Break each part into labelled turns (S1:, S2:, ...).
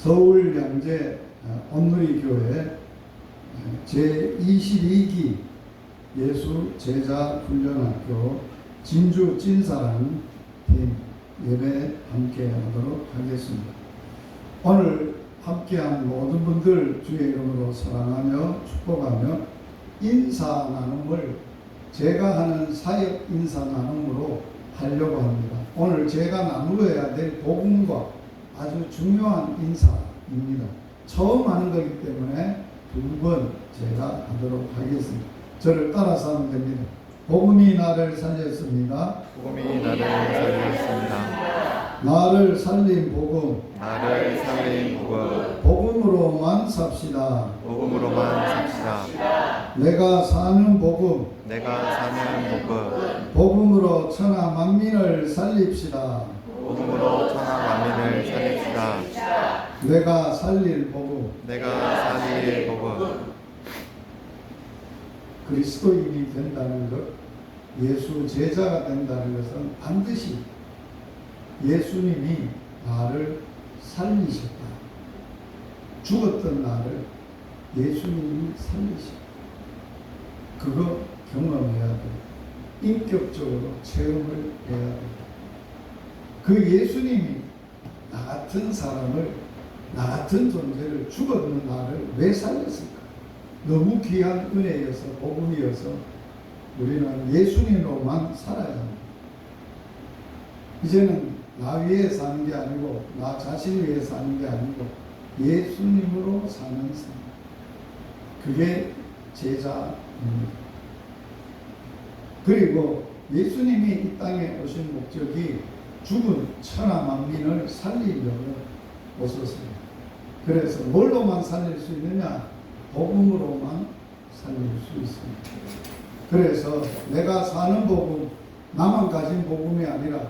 S1: 서울 양재 온누리교회 제22기 예수 제자 훈련학교 진주 찐사랑 팀 예배 함께 하도록 하겠습니다. 오늘 함께한 모든 분들 주의 이름으로 사랑하며 축복하며 인사 나눔을 제가 하는 사역 인사 나눔으로 하려고 합니다. 오늘 제가 나누어야 될 복음과 아주 중요한 인사입니다. 처음 하는 거기 때문에 두 번 제가 하도록 하겠습니다. 저를 따라서 하면 됩니다. 복음이 나를 살렸습니다.
S2: 복음이 나를 살렸습니다.
S1: 나를 살린 복음.
S2: 나를 살린 복음.
S1: 복음으로만 삽시다.
S2: 복음으로만 삽시다.
S1: 내가 사는 복음.
S2: 내가 사는 복음.
S1: 복음으로 천하 만민을 살립시다.
S2: 복음으로 천하 만민을 살립시다.
S1: 내가 살릴 복음.
S2: 내가 살릴 복음.
S1: 그리스도인이 된다는 것, 예수 제자가 된다는 것은 반드시 예수님이 나를 살리셨다. 죽었던 나를 예수님이 살리셨다. 그거 경험해야 돼. 인격적으로 체험을 해야 돼. 그 예수님이 나 같은 사람을, 나 같은 존재를, 죽었는 나를 왜 살렸을까? 너무 귀한 은혜여서, 복음이어서 우리는 예수님으로만 살아야 합니다. 이제는 나 위해 사는 게 아니고, 나 자신 위해 사는 게 아니고 예수님으로 사는 삶. 그게 제자입니다. 그리고 예수님이 이 땅에 오신 목적이 죽은 천하 만민을 살리려고 오셨습니다. 그래서 뭘로만 살릴 수 있느냐? 복음으로만 살릴 수 있습니다. 그래서 내가 사는 복음, 나만 가진 복음이 아니라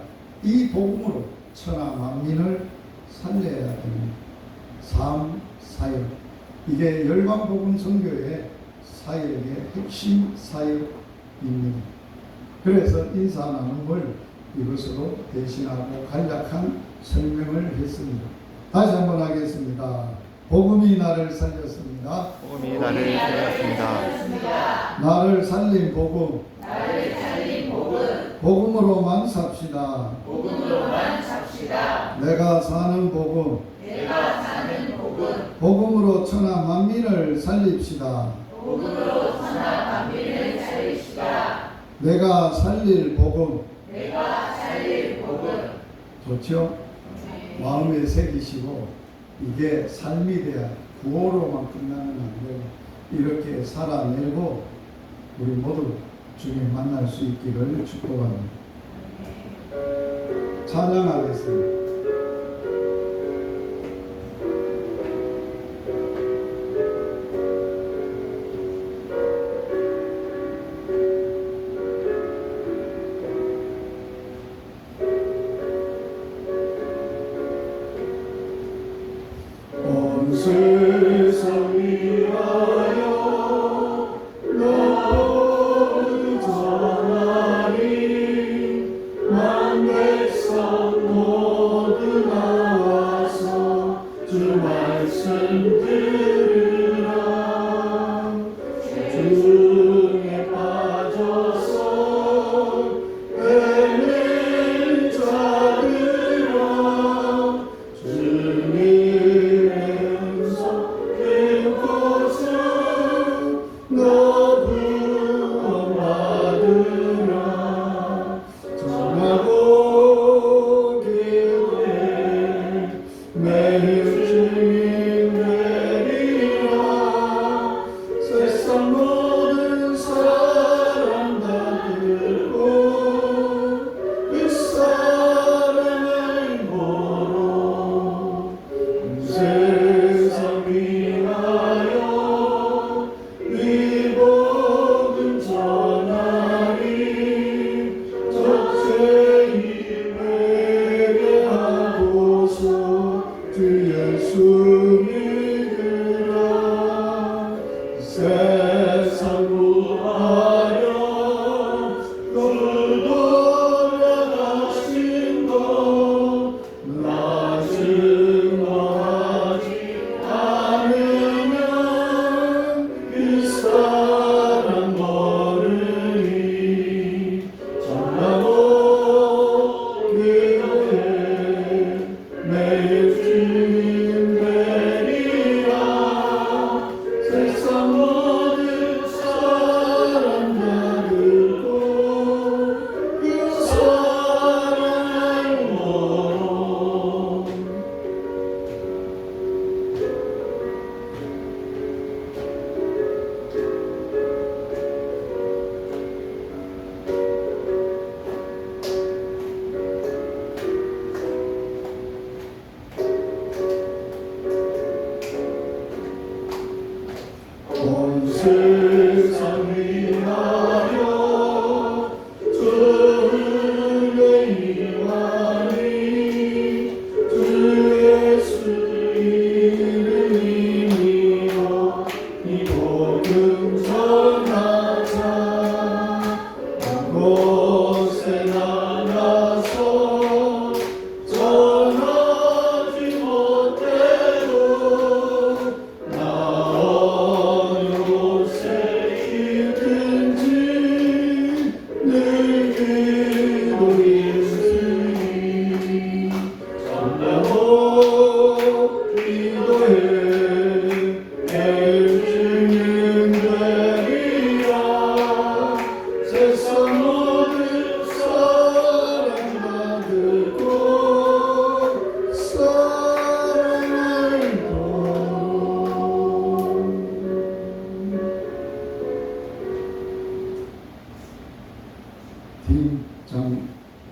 S1: 이 복음으로 천하 만민을 살려야 되는 삶, 사역. 이게 열방복음 선교의 사역의 핵심 사역입니다. 그래서 인사 나눔을 이것으로 대신하고 간략한 설명을 했습니다. 다시 한번 하겠습니다. 복음이 나를 살렸습니다.
S2: 복음이 나를 살렸습니다.
S1: 나를 살린 복음. 복음으로만 삽시다. 내가 사는 복음. 복음으로 천하 만민을 살립시다. 내가 살릴 복음. 좋죠? 마음에 새기시고 이게 삶이 돼야 구호로만 끝나는 안 되고 이렇게 살아내고 우리 모두 주님 만날 수 있기를 축복합니다. 찬양하겠습니다. 세상 위하여 너를 전하리 만백성 모두 나와서 주 말씀 들으라. 주에 빠져서 헤맨 자들아 주님 나증하지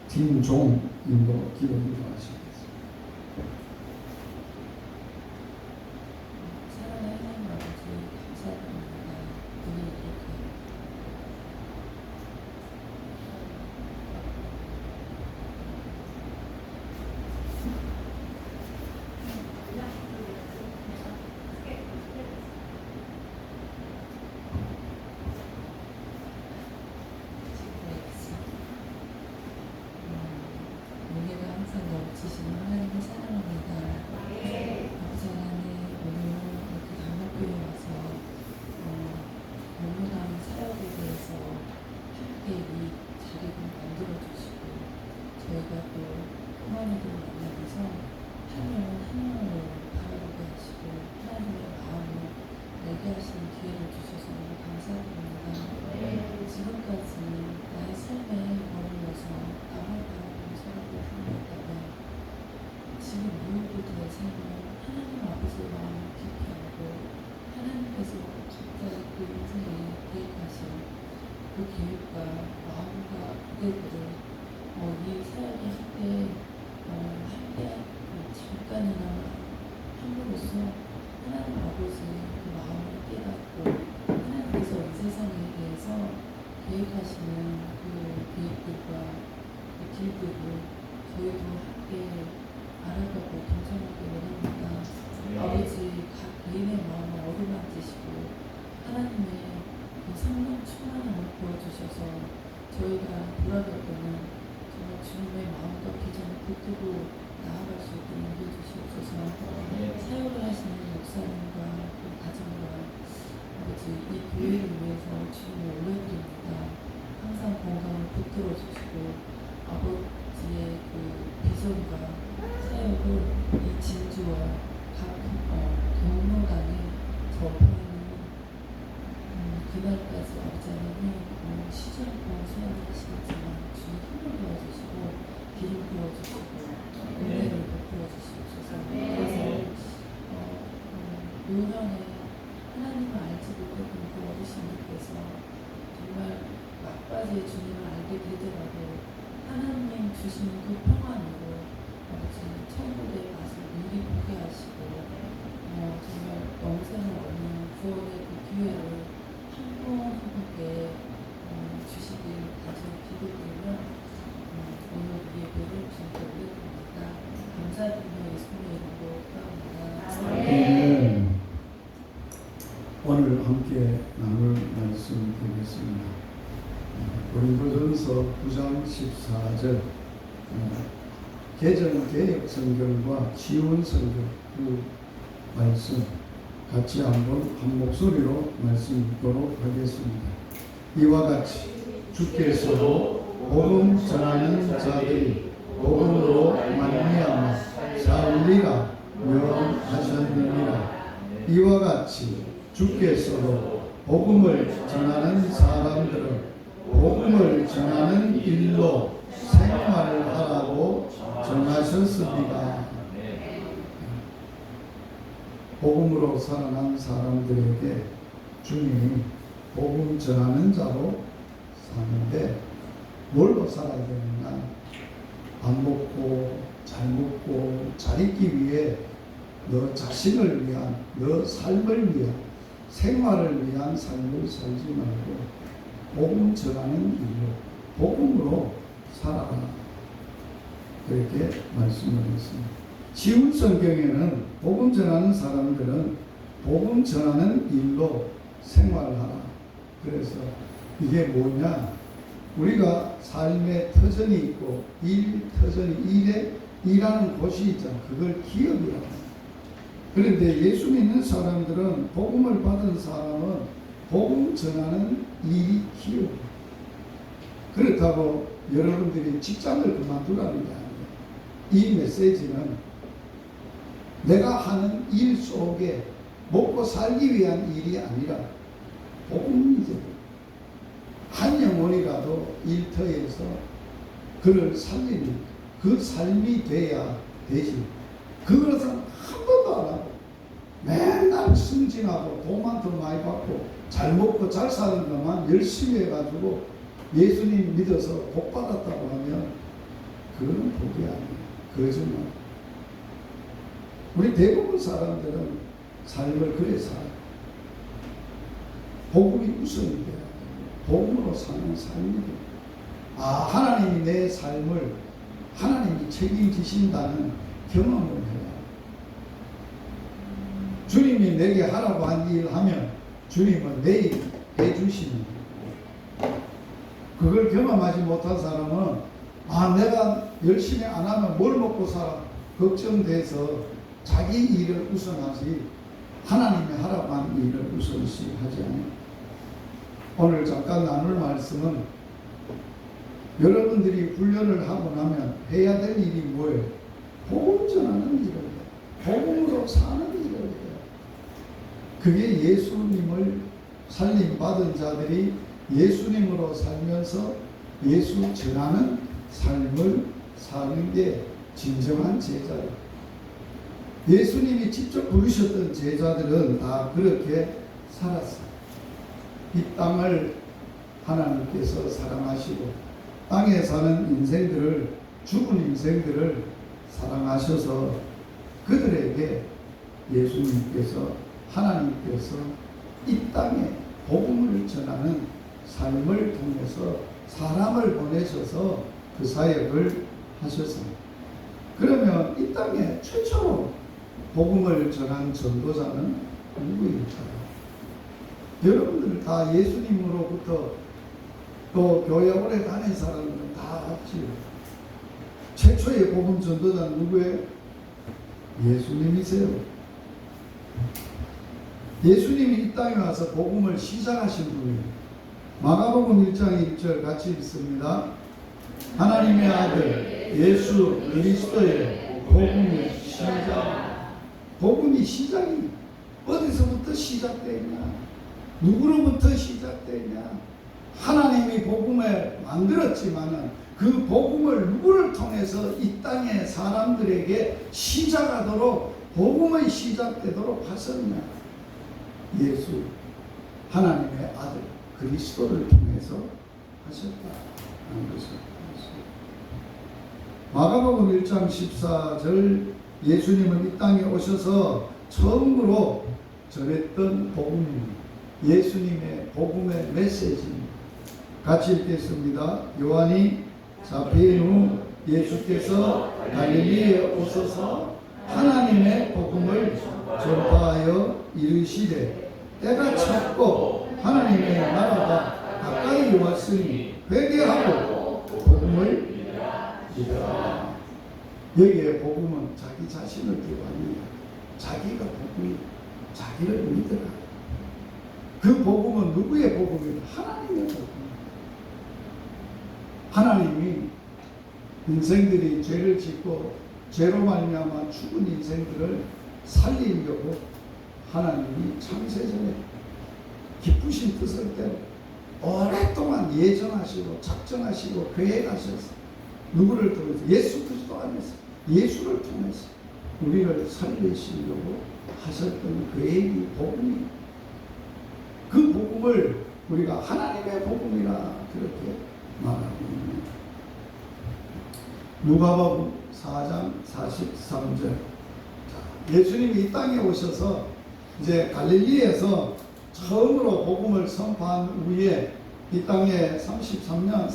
S1: 팀종님도 기도 인도하시겠습니다.
S3: 사랑하는 하나님 아버지 감사드립니다. 오늘 이렇게 은혜가 항상 넘치시는 하나님을 사랑합니다. 아버지 하나님, 오늘 이렇게 강목교회 와서 공무당 사역에 대해서 함께 이 자리를 만들어 주시고 저희가 또 하나님을 만나면서 한 영을 바라보게 하시고 하나님의 마음을 내게 하시는 기회를 주셔서 너무 감사드립니다. 지금까지 나의 삶에 머물러서 나만 바라보는 사람을 hand했다면 지금 무엇보다의 삶은 하나님 아버지의 마음을 깊이 알고 하나님께서 각자의 그 인생에 계획하신 그 계획과 마음과 기대들을 이 사역에 함께 잠깐이나 함으로써 하나님 아버지의 그 마음을 깨닫고 하나님께서 이 세상에 대해서 계획하시는 그 계획들과 그 길들을 저희도 함께 알아가고 동참하기 원합니다. 아버지 각 개인의 마음을 어루만지시고 하나님의 그 성령 충만함을 부어주셔서 저희가 돌아갈 때는 정말 주님의 마음과 비전을 붙들고 나아갈 수 있도록 해주시옵소서. 사역을 하시는 목사님과 그 가정과 아버지 이 교회를 위해서 주님을 올려드립니다. 항상 건강을 붙들어 주시고 아버지의 그 비전과 사역을 이 진주와 각 경로당에 접하는 그날까지 아버지 하나님 시절 동안 사역을 하시겠지만 주님 힘을 도와주시고 기름 부어주시고 은혜를 베풀어 주시옵소서. 그래서 요년에 하나님을 알지 못했던 그 어르신들께서 정말 막바지에 주님을 알게 되더라도 하나님 주시는 그 평안으로 아버지 천국의 맛을 미리 보게 하시고 정말 영생을 얻는 구원의 그 기회를 한 분 한 분께 주시길 다시 기도드리며 오늘 이 예배를 주님께 올려드립니다. 감사드리며 예수님의 이름으로 기도합니다.
S1: 오늘 함께 나눌 말씀 드리겠습니다. 고린도전서 9장 14절 개정-개혁 성경과 지원 성경 그 말씀 같이 한번 한 목소리로 말씀 읽도록 하겠습니다. 이와 같이 주께서도 복음 전하는 자들이 복음으로 말미암아 살리라 명하셨느니라. 이와 같이 주께서도 복음을 전하는 사람들은 복음을 전하는 일로 생활을 하라고 정하셨습니다. 복음으로 살아난 사람들에게 주님이 복음 전하는 자로 사는데 뭘로 살아야 되는가? 안 먹고 잘 먹고 잘 있기 위해 너 자신을 위한 너 삶을 위한 생활을 위한 삶을 살지 말고 복음 전하는 일로 복음으로 살아라. 그렇게 말씀을 했습니다. 지운 성경에는 복음 전하는 사람들은 복음 전하는 일로 생활하라. 그래서 이게 뭐냐? 우리가 삶의 터전이 있고 터전이 일하는 곳이 있잖아. 그걸 기업이라고 합니다. 그런데 예수 믿는 사람들은 복음을 받은 사람은 복음 전하는 일이 기업이에요. 그렇다고 여러분들이 직장을 그만두라는 게 아니에요. 이 메시지는 내가 하는 일 속에 먹고 살기 위한 일이 아니라 복음이죠. 한 영혼이라도 일터에서 그를 살리는 그 삶이 돼야 되지. 그것은 한 번도 안 하고 맨날 승진하고 돈만 더 많이 받고 잘 먹고 잘 사는 것만 열심히 해가지고 예수님 믿어서 복 받았다고 하면 그거는 복이 아니에요. 거짓말. 우리 대부분 사람들은 삶을 그래 살아요. 복음이 우선이 돼야 돼요. 복음으로 사는 삶이에요. 하나님이 내 삶을 하나님이 책임지신다는 경험을 해야 해요. 주님이 내게 하라고 한 일 하면 주님은 내일 해주시는 거예요. 그걸 경험하지 못한 사람은 내가 열심히 안 하면 뭘 먹고 살아 걱정돼서 자기 일을 우선하지 하나님이 하라고 한 일을 우선시 하지 않아요. 오늘 잠깐 나눌 말씀은 여러분들이 훈련을 하고 나면 해야 될 일이 뭐예요? 복음 전하는 일을 해요. 복음으로 사는 일을 해요. 그게 예수님을 살림받은 자들이 예수님으로 살면서 예수 전하는 삶을 사는 게 진정한 제자예요. 예수님이 직접 부르셨던 제자들은 다 그렇게 살았어요. 이 땅을 하나님께서 사랑하시고 땅에 사는 인생들을, 죽은 인생들을 사랑하셔서 그들에게 예수님께서, 하나님께서 이 땅에 복음을 전하는 삶을 통해서 사람을 보내셔서 그 사역을 하셨습니다. 그러면 이 땅에 최초로 복음을 전한 전도자는 누구일까요? 여러분들 다 예수님으로부터 또 교회 오래 다닌 사람들은 다 알지요. 최초의 복음 전도자는 누구예요? 예수님이세요. 예수님이 이 땅에 와서 복음을 시작하신 분이에요. 마가복음 1장 1절 같이 읽습니다. 하나님의 아들 예수 그리스도의 복음의 시작. 복음이 시작이 어디서부터 시작되냐? 누구로부터 시작되냐? 하나님이 복음을 만들었지만은 그 복음을 누구를 통해서 이 땅의 사람들에게 시작하도록 복음의 시작되도록 하셨냐? 예수 하나님의 아들 그리스도를 통해서 하셨다는 것입니다. 마가복음 1장 14절 예수님은 이 땅에 오셔서 처음으로 전했던 복음입니다. 예수님의 복음의 메시지입니다. 같이 읽겠습니다. 요한이 잡힌 후 예수께서 갈릴리에 오셔서 하나님의 복음을 전파하여 이르시되 때가 찼고 하나님의 나라가 가까이 왔으니 회개하고 복음을 믿으라. 여기에 복음은 자기 자신을 기반이야. 자기가 복음이 자기를 믿으라. 그 복음은 누구의 복음이냐? 하나님의 복음. 하나님이 인생들이 죄를 짓고 죄로 말미암아 죽은 인생들을 살리려고 하나님이 창세전에 기쁘신 뜻을 대로 오랫동안 예정하시고 작정하시고 계획하셨어요. 누구를 통해서? 예수 그리스도 안에서, 예수를 통해서 우리를 살리시려고 하셨던 계획이 복음이에요. 그 복음을 우리가 하나님의 복음이라 그렇게 말하고 있습니다. 누가복음 4장 43절. 예수님이 이 땅에 오셔서 이제 갈릴리에서 처음으로 복음을 선포한 후에 이 땅에 33년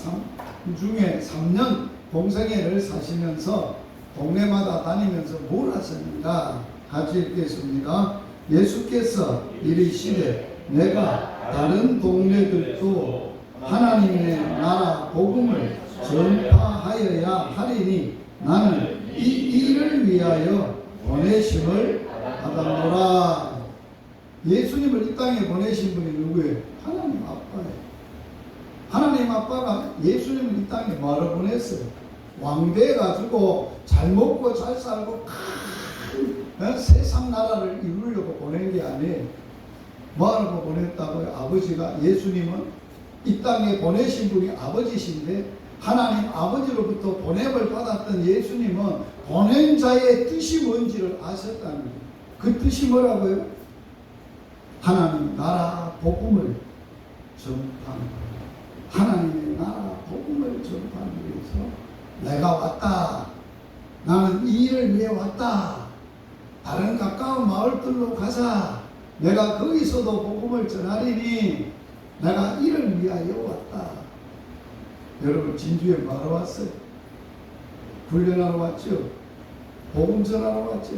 S1: 중에 3년 공생애를 사시면서 동네마다 다니면서 뭘 하셨는가? 같이 읽겠습니다. 예수께서 이르시되 내가 다른 동네들도 하나님의 나라 복음을 전파하여야 하리니 나는 이 일을 위하여 보내심을 받았노라. 예수님을 이 땅에 보내신 분이 누구예요? 하나님 아빠예요. 하나님 아빠가 예수님을 이 땅에 뭐하러 보냈어요? 왕돼가지고 잘 먹고 잘 살고 큰 세상 나라를 이루려고 보낸 게 아니에요. 뭐하러 보냈다고요? 아버지가, 예수님은 이 땅에 보내신 분이 아버지신데 하나님 아버지로부터 보냄을 받았던 예수님은 보낸 자의 뜻이 뭔지를 아셨다는 거예요. 그 뜻이 뭐라고요? 하나님 나라 복음을 전파하는 거예요. 하나님의 나라 복음을 전파하기 위해서 내가 왔다. 나는 이 일을 위해 왔다. 다른 가까운 마을들로 가자. 내가 거기서도 복음을 전하리니 내가 이를 위하여 왔다. 여러분 진주에 바로 왔어요. 훈련하러 왔죠. 복음 전하러 왔죠.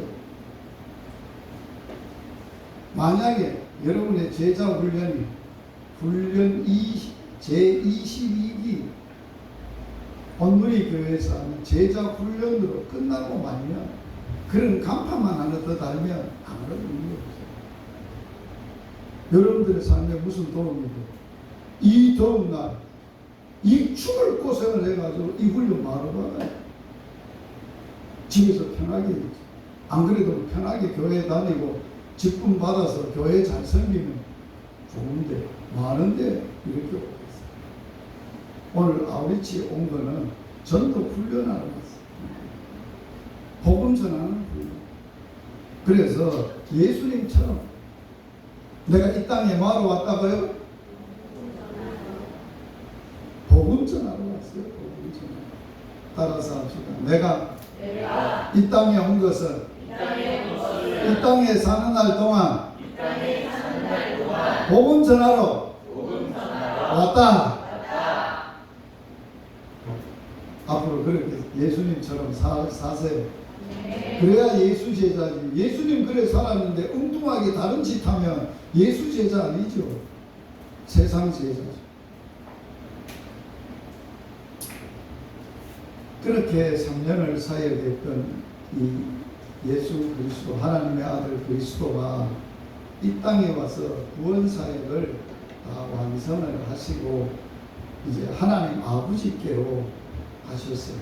S1: 만약에 여러분의 제자 훈련이 훈련 제22기 온누리 교회에서 하는 제자 훈련으로 끝나고 말면 그런 간판만 하나 더 달면 아무런 의미 없어요. 여러분들의 삶에 무슨 도움이 돼? 이 더운 날, 이 죽을 고생을 해가지고 이 훈련 바로 받아요. 집에서 편하게 있지. 안 그래도 편하게 교회 다니고 직분 받아서 교회 잘 섬기면 좋은데 많은데 이렇게 오겠어요. 오늘 아우리치 온 거는 전도 훈련하러 왔어요. 복음 전하는 훈련. 그래서 예수님처럼 내가 이 땅에 뭐하러 왔다고요? 복음 전하러 왔어요. 복음 전하러. 따라서 합시다. 내가 이 땅에 온 것은 이 땅에 사는 날 동안 복음 전하러 왔다. 앞으로 그렇게 예수님처럼 사세요. 그래야 예수 제자지. 예수님 그래 살았는데 엉뚱하게 다른 짓 하면 예수 제자 아니죠. 세상 제자죠. 그렇게 3년을 사역했던 이 예수 그리스도 하나님의 아들 그리스도가 이 땅에 와서 구원 사역을 다 완성을 하시고 이제 하나님 아버지께로 가셨어요.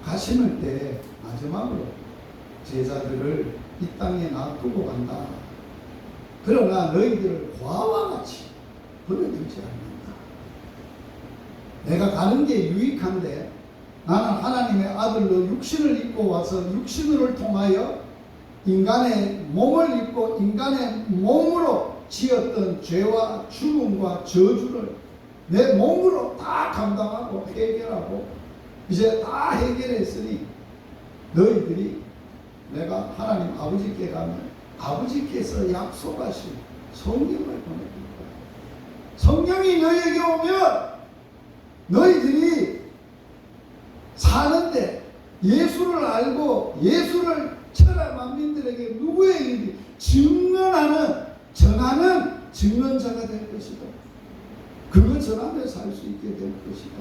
S1: 가시는 때 마지막으로 제자들을 이 땅에 놔두고 간다. 그러나 너희들을 과와 같이 보내주지 않는다. 내가 가는 게 유익한데 나는 하나님의 아들로 육신을 입고 와서 육신을 통하여 인간의 몸을 입고 인간의 몸으로 지었던 죄와 죽음과 저주를 내 몸으로 다 감당하고 해결하고 이제 다 해결했으니 너희들이 내가 하나님 아버지께 가면 아버지께서 약속하신 성령을 보내줄 거야. 성령이 너희에게 오면 너희들이 사는데 예수를 알고 예수를 천하 만민들에게 누구에게 전하는 증언자가 될 것이다. 그거 전하며 살 수 있게 될 것이다.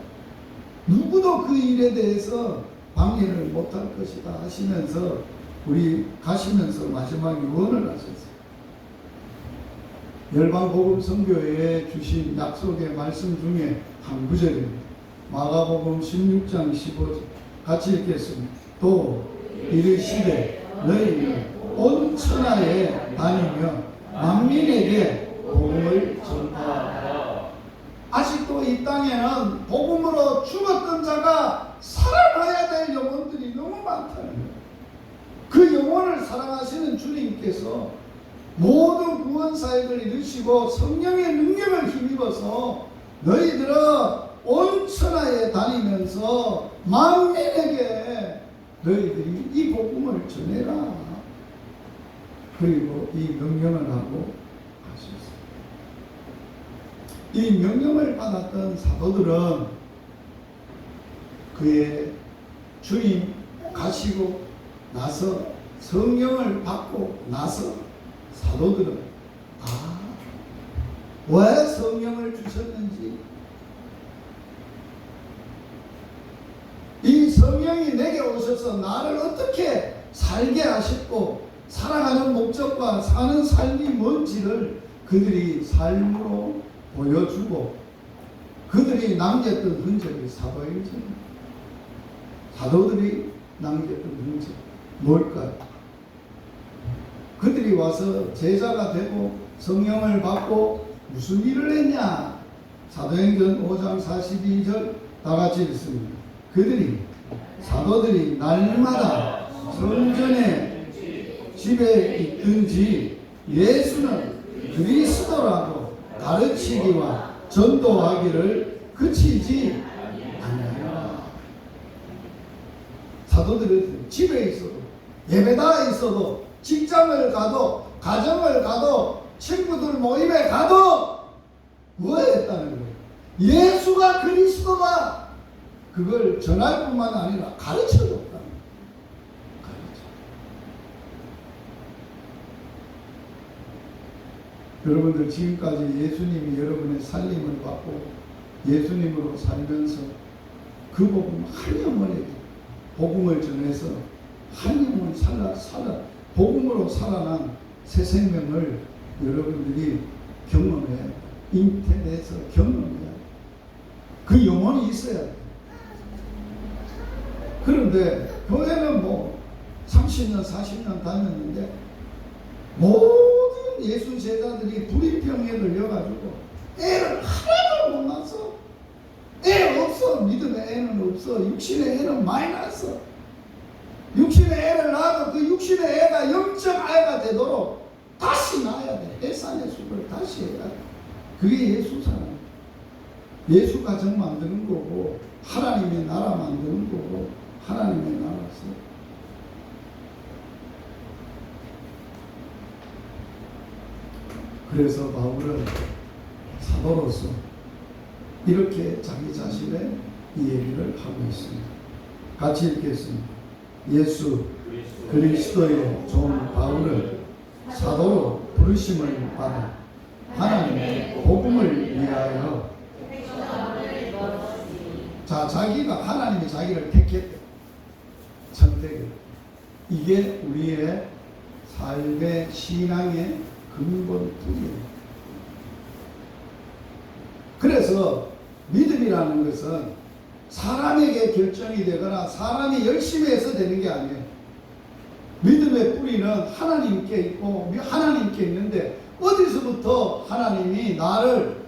S1: 누구도 그 일에 대해서 방해를 못할 것이다 하시면서 우리 가시면서 마지막 유언을 하셨어요. 열방복음 선교회에 주신 약속의 말씀 중에 한 구절입니다. 마가복음 16장 15절 같이 읽겠습니다. 또 이르시되 너희는 온 천하에 다니며 만민에게 복음을 전파하라. 아직도 이 땅에는 복음으로 죽었던 자가 살아나야 될 영혼들이 너무 많다는 거예요. 그 영혼을 사랑하시는 주님께서 모든 구원사역을 이루시고 성령의 능력을 힘입어서 너희들은 온 천하에 다니면서 만민에게 너희들이 이 복음을 전해라. 그리고 이 명령을 하고 가셨어요. 이 명령을 받았던 사도들은 그의 주님 가시고 나서 성령을 받고 나서 사도들은 왜 성령을 주셨는지 이 성령이 내게 오셔서 나를 어떻게 살게 하셨고 살아가는 목적과 사는 삶이 뭔지를 그들이 삶으로 보여주고 그들이 남겼던 흔적이 사도행전입니다. 사도들이 남겼던 흔적 뭘까요? 그들이 와서 제자가 되고 성령을 받고 무슨 일을 했냐? 사도행전 5장 42절 다 같이 읽습니다. 사도들이 날마다 성전에 집에 있든지 예수는 그리스도라고 가르치기와 전도하기를 그치지 아니하라. 사도들은 집에 있어도, 예배당에 있어도, 직장을 가도, 가정을 가도, 친구들 모임에 가도 뭐 했다는 거예요? 예수가 그리스도다. 그걸 전할 뿐만 아니라 가르쳐줬다는 거예요. 여러분들 지금까지 예수님이 여러분의 살림을 받고 예수님으로 살면서 그 복음 한 영혼에게 복음을 전해서 한 영혼 살아 복음으로 살아난 새 생명을 여러분들이 경험해야 돼. 인터넷에서 경험해야 돼. 그 영혼이 있어야 돼. 그런데 교회는 뭐 30년 40년 다녔는데 모든 예수 제자들이 불임병에 걸려가지고 애를 하나도 못 낳았어. 애 없어. 믿음의 애는 없어. 육신의 애는 많이 낳았어. 육신의 애를 낳아도 그 육신의 애가 영적 아이가 되도록 다시 낳아야 돼. 해산의 숲을 다시 해야 돼. 그게 예수 사랑. 예수 가정 만드는 거고 하나님의 나라 만드는 거고 하나님의 나라서. 그래서 바울은 사도로서 이렇게 자기 자신의 이 얘기를 하고 있습니다. 같이 읽겠습니다. 예수 그리스도의 종 바울은 사도로 부르심을 받아 하나님의 복음을 위하여, 자, 자기가 하나님이 자기를 택했대. 선택을. 이게 우리의 삶의 신앙의 근본이에요. 그래서 믿음이라는 것은 사람에게 결정이 되거나 사람이 열심히 해서 되는 게 아니에요. 믿음의 뿌리는 하나님께 있고 하나님께 있는데 어디서부터 하나님이 나를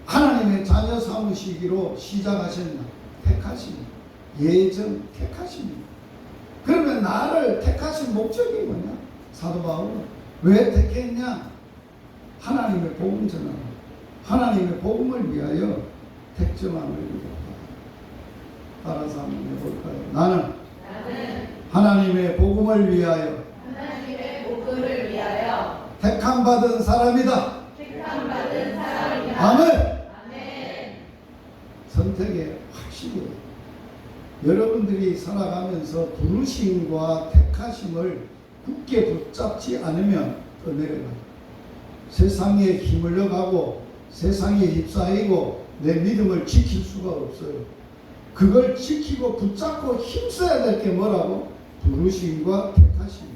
S1: 하나님의 자녀 삼으시기로 시작하셨나? 택하십니다. 예정 택하십니다. 그러면 나를 택하신 목적이 뭐냐? 사도 바울은 왜 택했냐? 하나님의 복음 전하는, 하나님의 복음을 위하여 택정함을 이뤘다. 따라서 한번 해볼까요? 나는 하나님의 복음을 위하여 택함 받은 사람이다. 아멘. 선택의 확실히 여러분들이 살아가면서 부르심과 택하심을 굳게 붙잡지 않으면 떠내려가. 세상에 힘을려 가고 세상에 휩싸이고 내 믿음을 지킬 수가 없어요. 그걸 지키고 붙잡고 힘써야 될 게 뭐라고? 부르심과 택하심.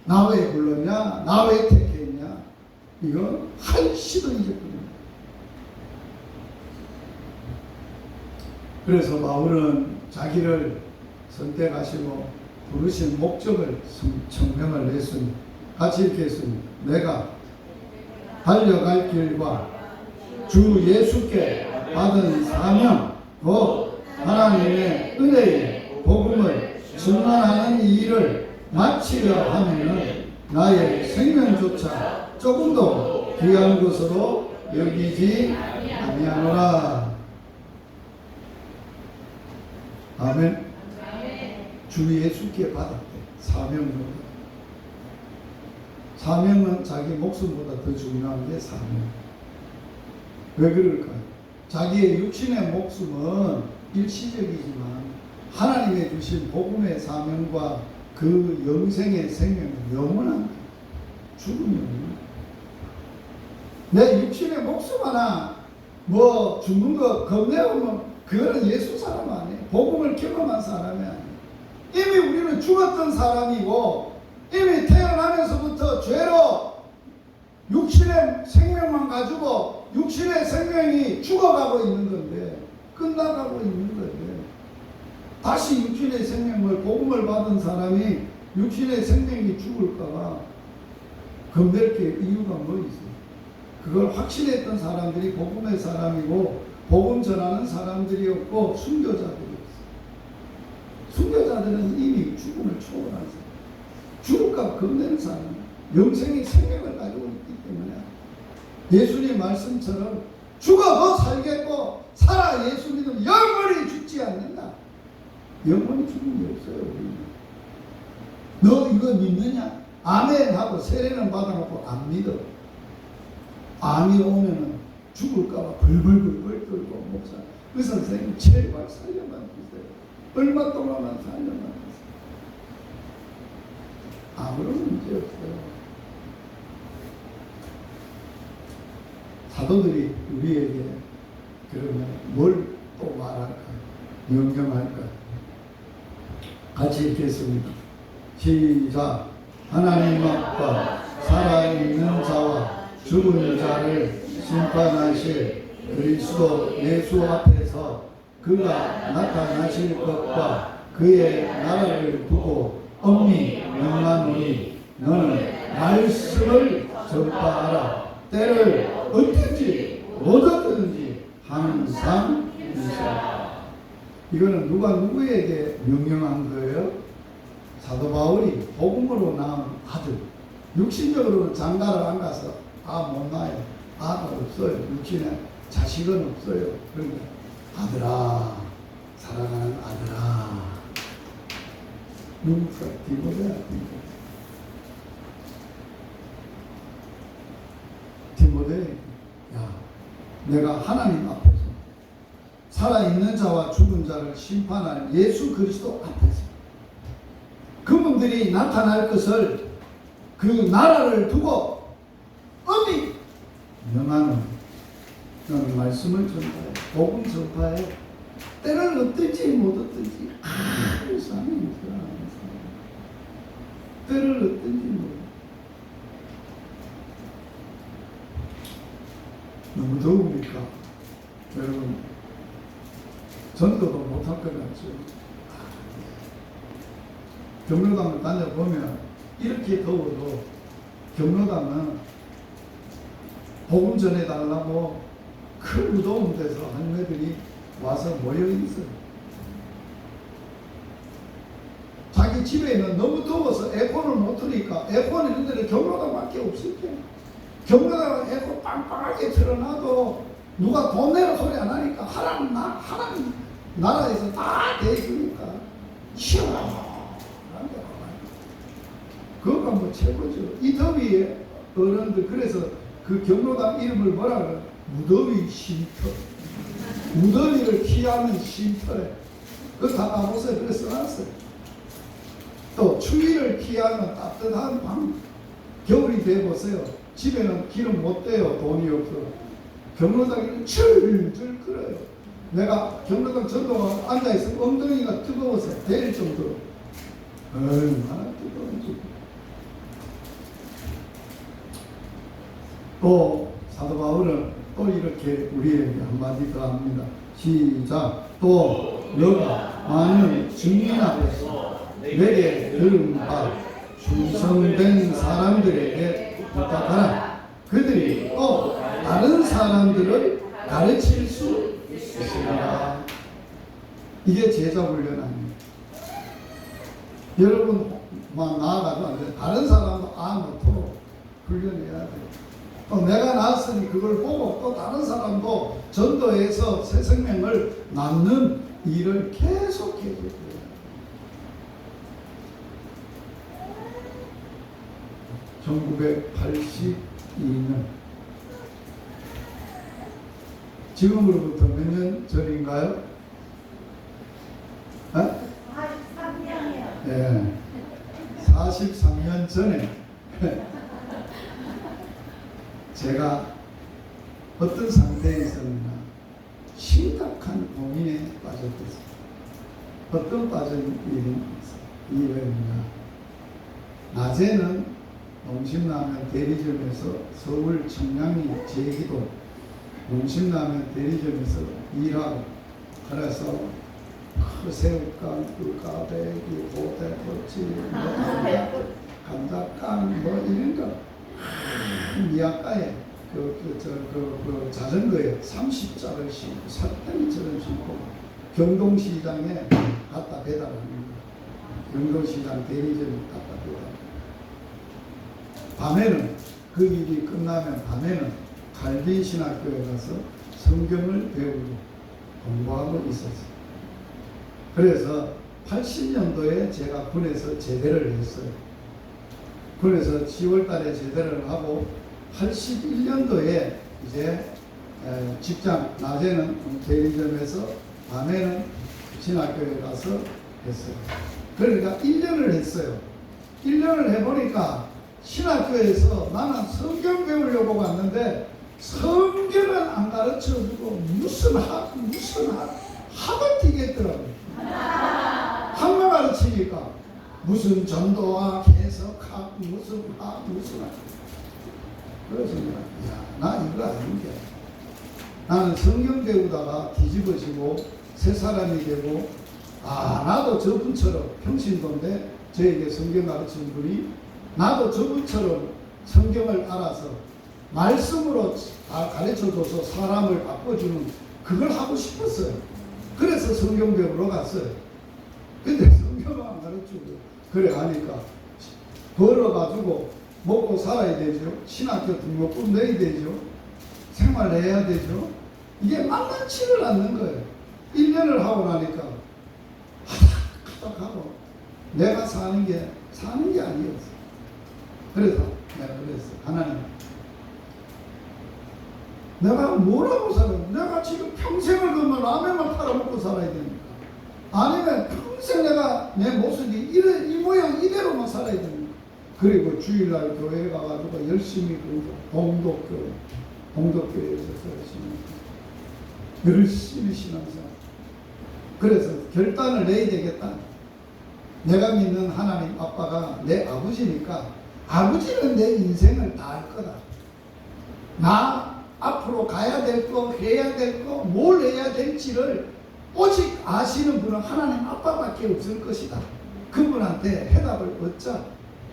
S1: 나 왜 불렀냐? 나 왜 택했냐? 이거 할 시도 이제뿐입니다. 그래서 바울은 자기를 선택하시고 부르신 목적을 청명을 했습니다. 같이 읽겠습니다. 내가 달려갈 길과 주 예수께 받은 사명, 곧 하나님의 은혜의 복음을 전하는 이 일을 마치려 하면은 나의 생명조차 조금도 귀한 것으로 여기지 아니하노라. 아멘. 주 예수께 받았대. 사명으로. 사명은 자기 목숨보다 더 중요한 게 사명. 왜 그럴까요? 자기의 육신의 목숨은 일시적이지만 하나님의 주신 복음의 사명과 그 영생의 생명은 영원한 거예요. 죽으면 내 육신의 목숨 하나 뭐 죽는 거 겁내오면 그거는 예수 사람 아니에요. 복음을 경험한 사람이 아니에요. 이미 우리는 죽었던 사람이고 이미 태어나면서부터 죄로 육신의 생명만 가지고 육신의 생명이 죽어가고 있는 건데, 끝나가고 있는 건데, 다시 육신의 생명을 복음을 받은 사람이 육신의 생명이 죽을까봐 겁낼 게 이유가 뭐 있어요? 그걸 확신했던 사람들이 복음의 사람이고 복음 전하는 사람들이었고 순교자들이었어요. 순교자들은 이미 죽음을 초월한 사람, 죽을까 겁내는 사람, 영생의 생명을 가지고 있기 때문에 예수님 말씀처럼 죽어도 살겠고 살아 예수 믿으면 영원히 죽지 않는다. 영원히 죽음이 없어요. 우리는. 너 이거 믿느냐? 아멘 하고 세례는 받아놓고 안 믿어. 암이 오면은 죽을까봐 벌벌벌벌 떨고 목사 의사 선생님 제발 살려만 주세요. 얼마 동안만 살려만 주세요. 아무런 문제 없어요. 사도들이 우리에게 그러면 뭘 또 말할까? 명령할까? 같이 읽겠습니다. 시작. 하나님 앞과 살아있는 자와 죽은 자를 심판하실 그리스도 예수 앞에서 그가 나타나실 것과 그의 나라를 두고 엄히 명하노니 너는 말씀을 전파하라. 때를 어떻든지 어떻든지 항상 인사하라. 이거는 누가 누구에게 명령한 거예요? 사도 바울이 복음으로 낳은 아들. 육신적으로는 장가를 안 가서 못 낳아요. 아가 없어요. 육신에 자식은 없어요. 그러니까 아들아, 사랑하는 아들아. 누구가 디모데야. 디모데, 야, 내가 하나님 앞에서 살아있는 자와 죽은 자를 심판할 예수 그리스도 앞에서 그분들이 나타날 것을 그 나라를 두고 엄히 명하는 너는 말씀을 전파해. 복음 전파해. 때를 어떤지 못 어떤지 사는 때를 어떤지 못. 너무 더우니까 여러분 전도도 못할 것 같죠. 경로당을 다녀보면 이렇게 더워도 경로당은 복음 전해달라고 큰 무더운 데서 할매들이 와서 모여있어요. 자기 집에는 너무 더워서 에어컨을 못 틀으니까 에어컨 있는 데는 경로당밖에 없을 거예요. 경로당은 에어컨 빵빵하게 틀어놔도 누가 돈 내라 소리 안 하니까 하나님 나라에서 다 대주니까 시원하게 그거가 뭐 최고죠. 이 더위에 어른들 그래서 그 경로당 이름을 뭐라 그래? 무더위 쉼터. 무더위를 피하는 쉼터에 그거 다 가보세요. 그래서 써놨어요. 또 추위를 피하는 따뜻한 방. 겨울이 돼보세요. 집에는 기름 못 대요. 돈이 없어. 경로당에는 줄줄 끓어요. 내가 경로당 전동에 앉아있으면 엉덩이가 뜨거워서 데릴 정도로 얼마나 뜨거운지. 또 사도 바울은 또 이렇게 우리에게 한마디 더 합니다. 시작. 또 너가 많은 증인 앞에서 내게 들은 바 충성된 사람들에게 부탁하라. 그들이 또 다른 사람들을 가르칠 수 있습니다. 이게 제자 훈련 아닙니다. 여러분만 나아가도 안 돼요. 다른 사람도 놓도록 훈련해야 돼요. 또 내가 낳았으니 그걸 보고 또 다른 사람도 전도해서 새 생명을 낳는 일을 계속해야 돼요. (1982년) 지금으로부터 몇 년 전인가요?
S4: 43년이요.
S1: 네, 43년 전에 제가 어떤 상태에 있었느냐, 심각한 고민에 빠졌습니다. 어떤 빠진 일입니다. 낮에는 농심라면 대리점에서 서울 청량리 제기도 농심라면 대리점에서 일하고, 그래서 그 새우깡, 그 까베기, 호대꼬치, 감자깡 뭐 이런 거 미약가에 그 자전거에 30자를 싣고 삿대기처럼 싣고 경동시장에 갖다 배달합니다. 경동시장 대리점에 갖다 배달합니다. 밤에는 그 일이 끝나면 밤에는 갈빈신학교에 가서 성경을 배우고 공부하고 있었어요. 그래서 80년도에 제가 군에서 제대를 했어요. 군에서 10월 달에 제대를 하고 81년도에 이제 직장, 낮에는 대리점에서 밤에는 신학교에 가서 했어요. 그러니까 1년을 했어요. 1년을 해보니까 신학교에서 나는 성경 배우려고 갔는데 성경은 안 가르쳐주고 무슨 학을 튀겠더라고요. 학만 가르치니까 무슨 전도학, 해석학, 무슨 학. 그래서 내가 나 이거 아닌데 나는 성경 배우다가 뒤집어지고 새 사람이 되고 나도 저분처럼 평신도인데 저에게 성경 가르치는 분이 나도 저분처럼 성경을 알아서 말씀으로 가르쳐줘서 사람을 바꿔주는 그걸 하고 싶었어요. 그래서 성경 배우러 갔어요. 근데 성경을 안 가르치고 그래 하니까 벌어가지고 먹고 살아야 되죠. 신학교 등록금 내야 되죠. 생활해야 되죠. 이게 만만치를 않는 거예요. 1년을 하고 나니까 하고 내가 사는 게 아니었어. 그래서 내가 그랬어. 하나님, 내가 뭐라고 살아요? 내가 지금 평생을 그러면 라면만 팔아먹고 살아야 됩니까? 아니면 평생 내가 내 모습이 이 모양 이대로만 살아야 됩니까? 그리고 주일날 교회에 가가지고 열심히 봉독교회에서 열심히 신앙생활. 그래서 결단을 내야 되겠다. 내가 믿는 하나님 아빠가 내 아버지니까 아버지는 내 인생을 다 할 거다. 나 앞으로 가야 될 거, 해야 될 거, 뭘 해야 될지를 오직 아시는 분은 하나님 아빠밖에 없을 것이다. 그분한테 해답을 얻자.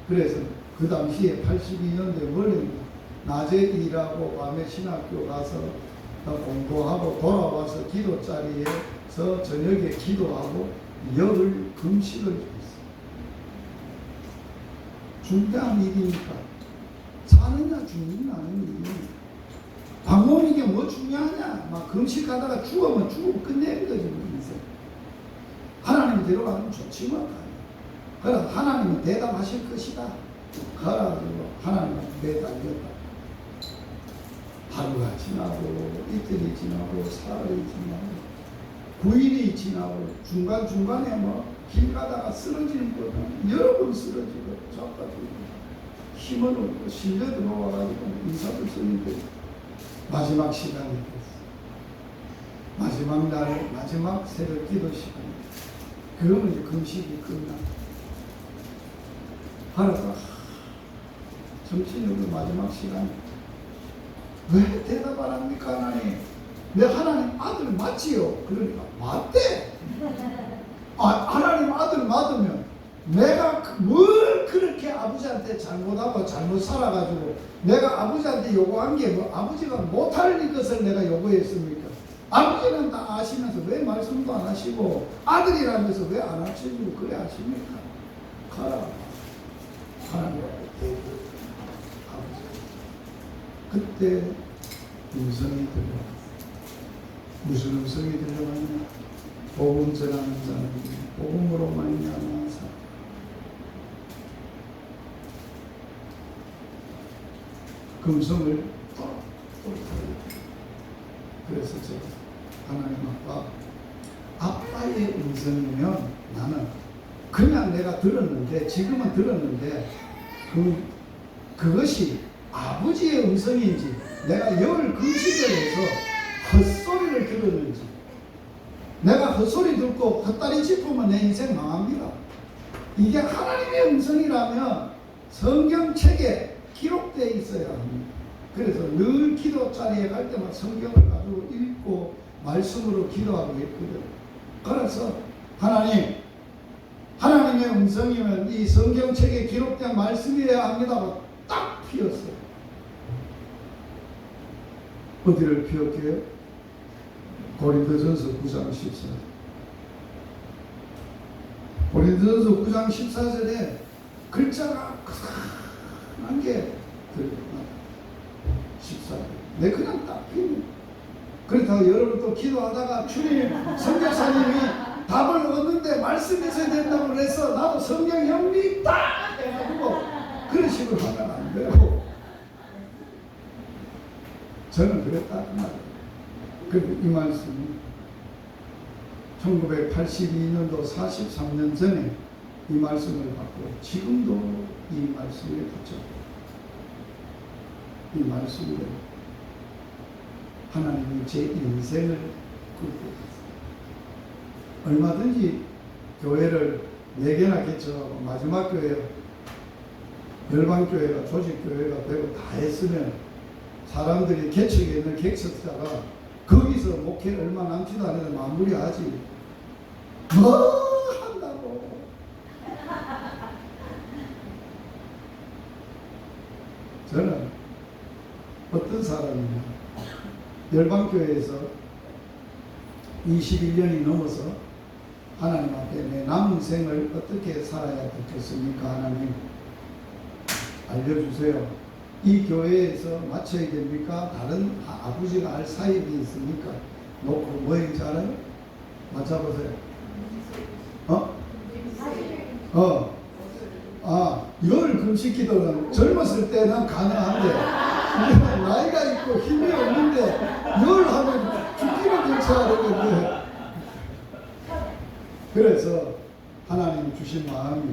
S1: 그래서 그 당시에 82년도에 원래입니다. 낮에 일하고 밤에 신학교 가서 공부하고 돌아와서 기도 자리에서 저녁에 기도하고 열흘 금식을 했어요. 중대한 일이니까 사느냐 죽느냐는 일이니까 방법이 이게 뭐 중요하냐. 막 금식하다가 죽으면 죽으면 끝내는 거지. 인생. 하나님이 데려가면 좋지만 그럼 하나님이 대답하실 것이다. 가라가지고 하나님한테 매달렸다. 하루가 지나고 이틀이 지나고 사흘이 지나고 9일이 지나고 중간중간에 뭐 길 가다가 쓰러지는 것은 여러 번 쓰러지고 잡아지고 힘을 얻고 실려 들어와가지고 인사를 쓰는데 마지막 시간이 됐어. 마지막 날 마지막 새벽 기도 시간. 그러면 이제 금식이 끝나. 하루가 정신력으로 마지막 시간. 왜 대답 안 합니까 하나님? 내 하나님 아들 맞지요? 그러니까 맞대. 하나님 아들 맞으면 내가 뭘 그렇게 아버지한테 잘못하고 잘못 살아가지고 내가 아버지한테 요구한 게 뭐 아버지가 못할 것을 내가 요구했습니까? 아버지는 다 아시면서 왜 말씀도 안 하시고 아들이라면서 왜 안 하시고 그래 하십니까? 가라. 하나님 아버지. 그때 음성이 들려왔어요. 무슨 음성이 들려왔냐? 복음 전하는 자는 복음으로 말미암아 사. 그 음성을 또 그래서 제가 하나님 아빠의 음성이면 나는 그냥 내가 들었는데 지금은 들었는데 그것이 아버지의 음성인지 내가 열 금식을 해서 헛소리를 들었는지 내가 헛소리 듣고 헛다리 짚으면 내 인생 망합니다. 이게 하나님의 음성이라면 성경책에 기록되어 있어야 합니다. 그래서 늘 기도 자리에 갈 때마다 성경을 가지고 읽고 말씀으로 기도하고 있거든요. 그래서 하나님의 음성이면 이 성경책에 기록된 말씀이어야 합니다고 딱 피었어요. 어디를 피웠게요? 고린도전서 9장 14절. 고린도전서 9장 14절에 글자가 크한 게 들어가. 14절. 내 그냥 딱 피는. 그렇다고 여러분 또 기도하다가 주님 선교사님이 답을 얻는데 말씀이 있어야 된다고 그래서 나도 성경 영리 딱 해가지고 그런 식으로 하면 안 되고 저는 그랬다 그 말이에요. 그리고 이 말씀이 1982년도 43년 전에 이 말씀을 받고 지금도 이 말씀에 붙여 이 말씀으로 하나님이 제 인생을 끌고 얼마든지 교회를 4개나 개척하고 마지막 교회 열방교회가 조직교회가 되고 다 했으면 사람들이 개척에 있는 개척자가 거기서 목회 얼마 남지도 않는데 마무리하지 뭐 한다고. 저는 어떤 사람이냐 열방교회에서 21년이 넘어서 하나님 앞에 내 남은 생을 어떻게 살아야 되겠습니까? 하나님 알려주세요. 이 교회에서 맞춰야 됩니까? 다른 아버지가 알 사입이 있습니까? 놓고 뭐인지 알아요? 맞춰보세요. 열 금식기도는 젊었을 때는 가능한데 나이가 있고 힘이 없는데 열 하면 죽기를 괜찮아야 되겠는데 그래서 하나님이 주신 마음이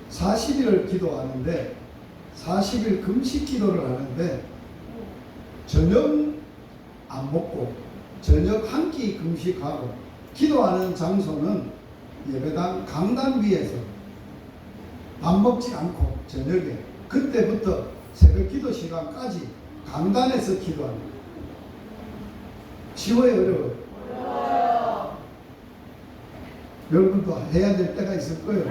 S1: 40일을 기도하는데 40일 금식 기도를 하는데 저녁 안 먹고 저녁 한 끼 금식하고 기도하는 장소는 예배당 강단 위에서 밥 먹지 않고 저녁에 그때부터 새벽 기도 시간까지 강단에서 기도합니다. 쉬워요, 어려워요? 여러분도 해야 될 때가 있을 거예요.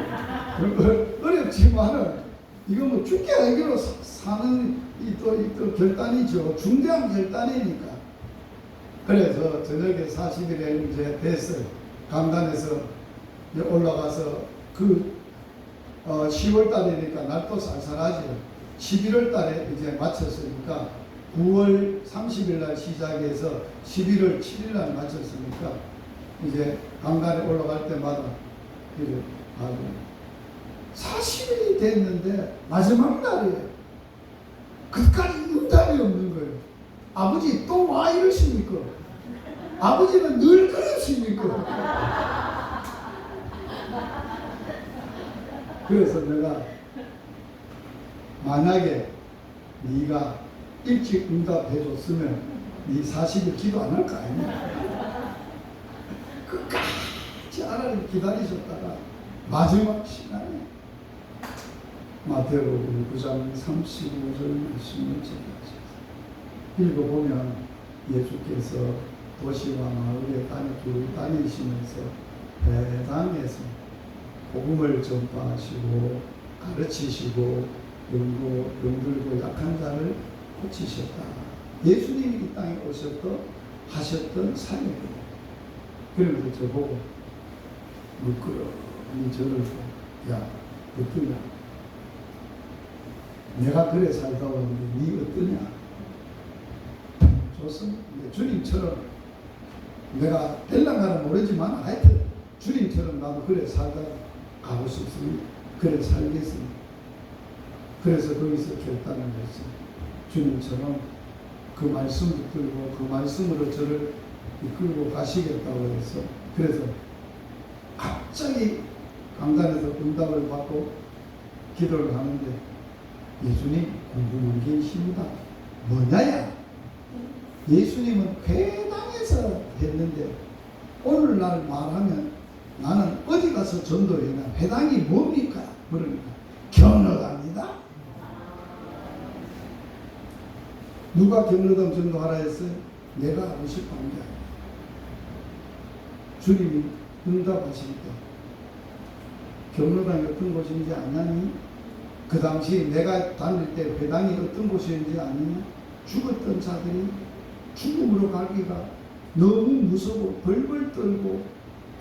S1: 어렵지만은 이거 뭐 죽게 알기로 사는 또 결단이죠. 중대한 결단이니까. 그래서 저녁에 40일에 이제 됐어요. 강단에서 올라가서 10월 달이니까 날도 쌀쌀하죠. 11월 달에 이제 마쳤으니까 9월 30일 날 시작해서 11월 7일 날 마쳤으니까 이제 강단에 올라갈 때마다 이제 40일이 됐는데 마지막 날이에요. 그까지 응답이 없는 거예요. 아버지 또 와 이러십니까? 아버지는 늘 그러십니까? 그래서 내가 만약에 네가 일찍 응답해 줬으면 네 40일 기도 안 할 거 아니야. 끝까지 하나님 기다리셨다가 마지막 시간에 마태복음 9장 35절 말씀을 전하셨어요. 읽어보면 예수께서 도시와 마을에 다니시면서 배당에서 복음을 전파하시고 가르치시고 병들고 약한 자를 고치셨다. 예수님이 이 땅에 하셨던 사역이에요. 그러면서 저보고 미끄러니 저를 보고 야 어떠냐? 내가 그래 살다 왔는데 니 어떠냐? 좋습니다. 주님처럼 내가 될랑가는 모르지만 하여튼 주님처럼 나도 그래 살다 가고 싶습니다. 그래 살겠습니다. 그래서 거기서 결단을 했어요. 주님처럼 그 말씀 붙들고 그 말씀으로 저를 이끌고 가시겠다고 해서 그래서 갑자기 강단에서 응답을 받고 기도를 하는데 예수님 궁금한 게 있습니다. 뭐냐야? 예수님은 회당에서 했는데 오늘날 말하면 나는 어디 가서 전도했나? 회당이 뭡니까? 그러니까 경로당이다. 누가 경로당 전도하라 했어요? 내가 하고 싶어 한 게 아니야. 주님이 응답하실 때 경로당이 어떤 곳인지 아냐니? 그 당시 내가 다닐 때 회당이 어떤 곳이었는지 아니냐? 죽었던 자들이 죽음으로 가기가 너무 무서워 벌벌 떨고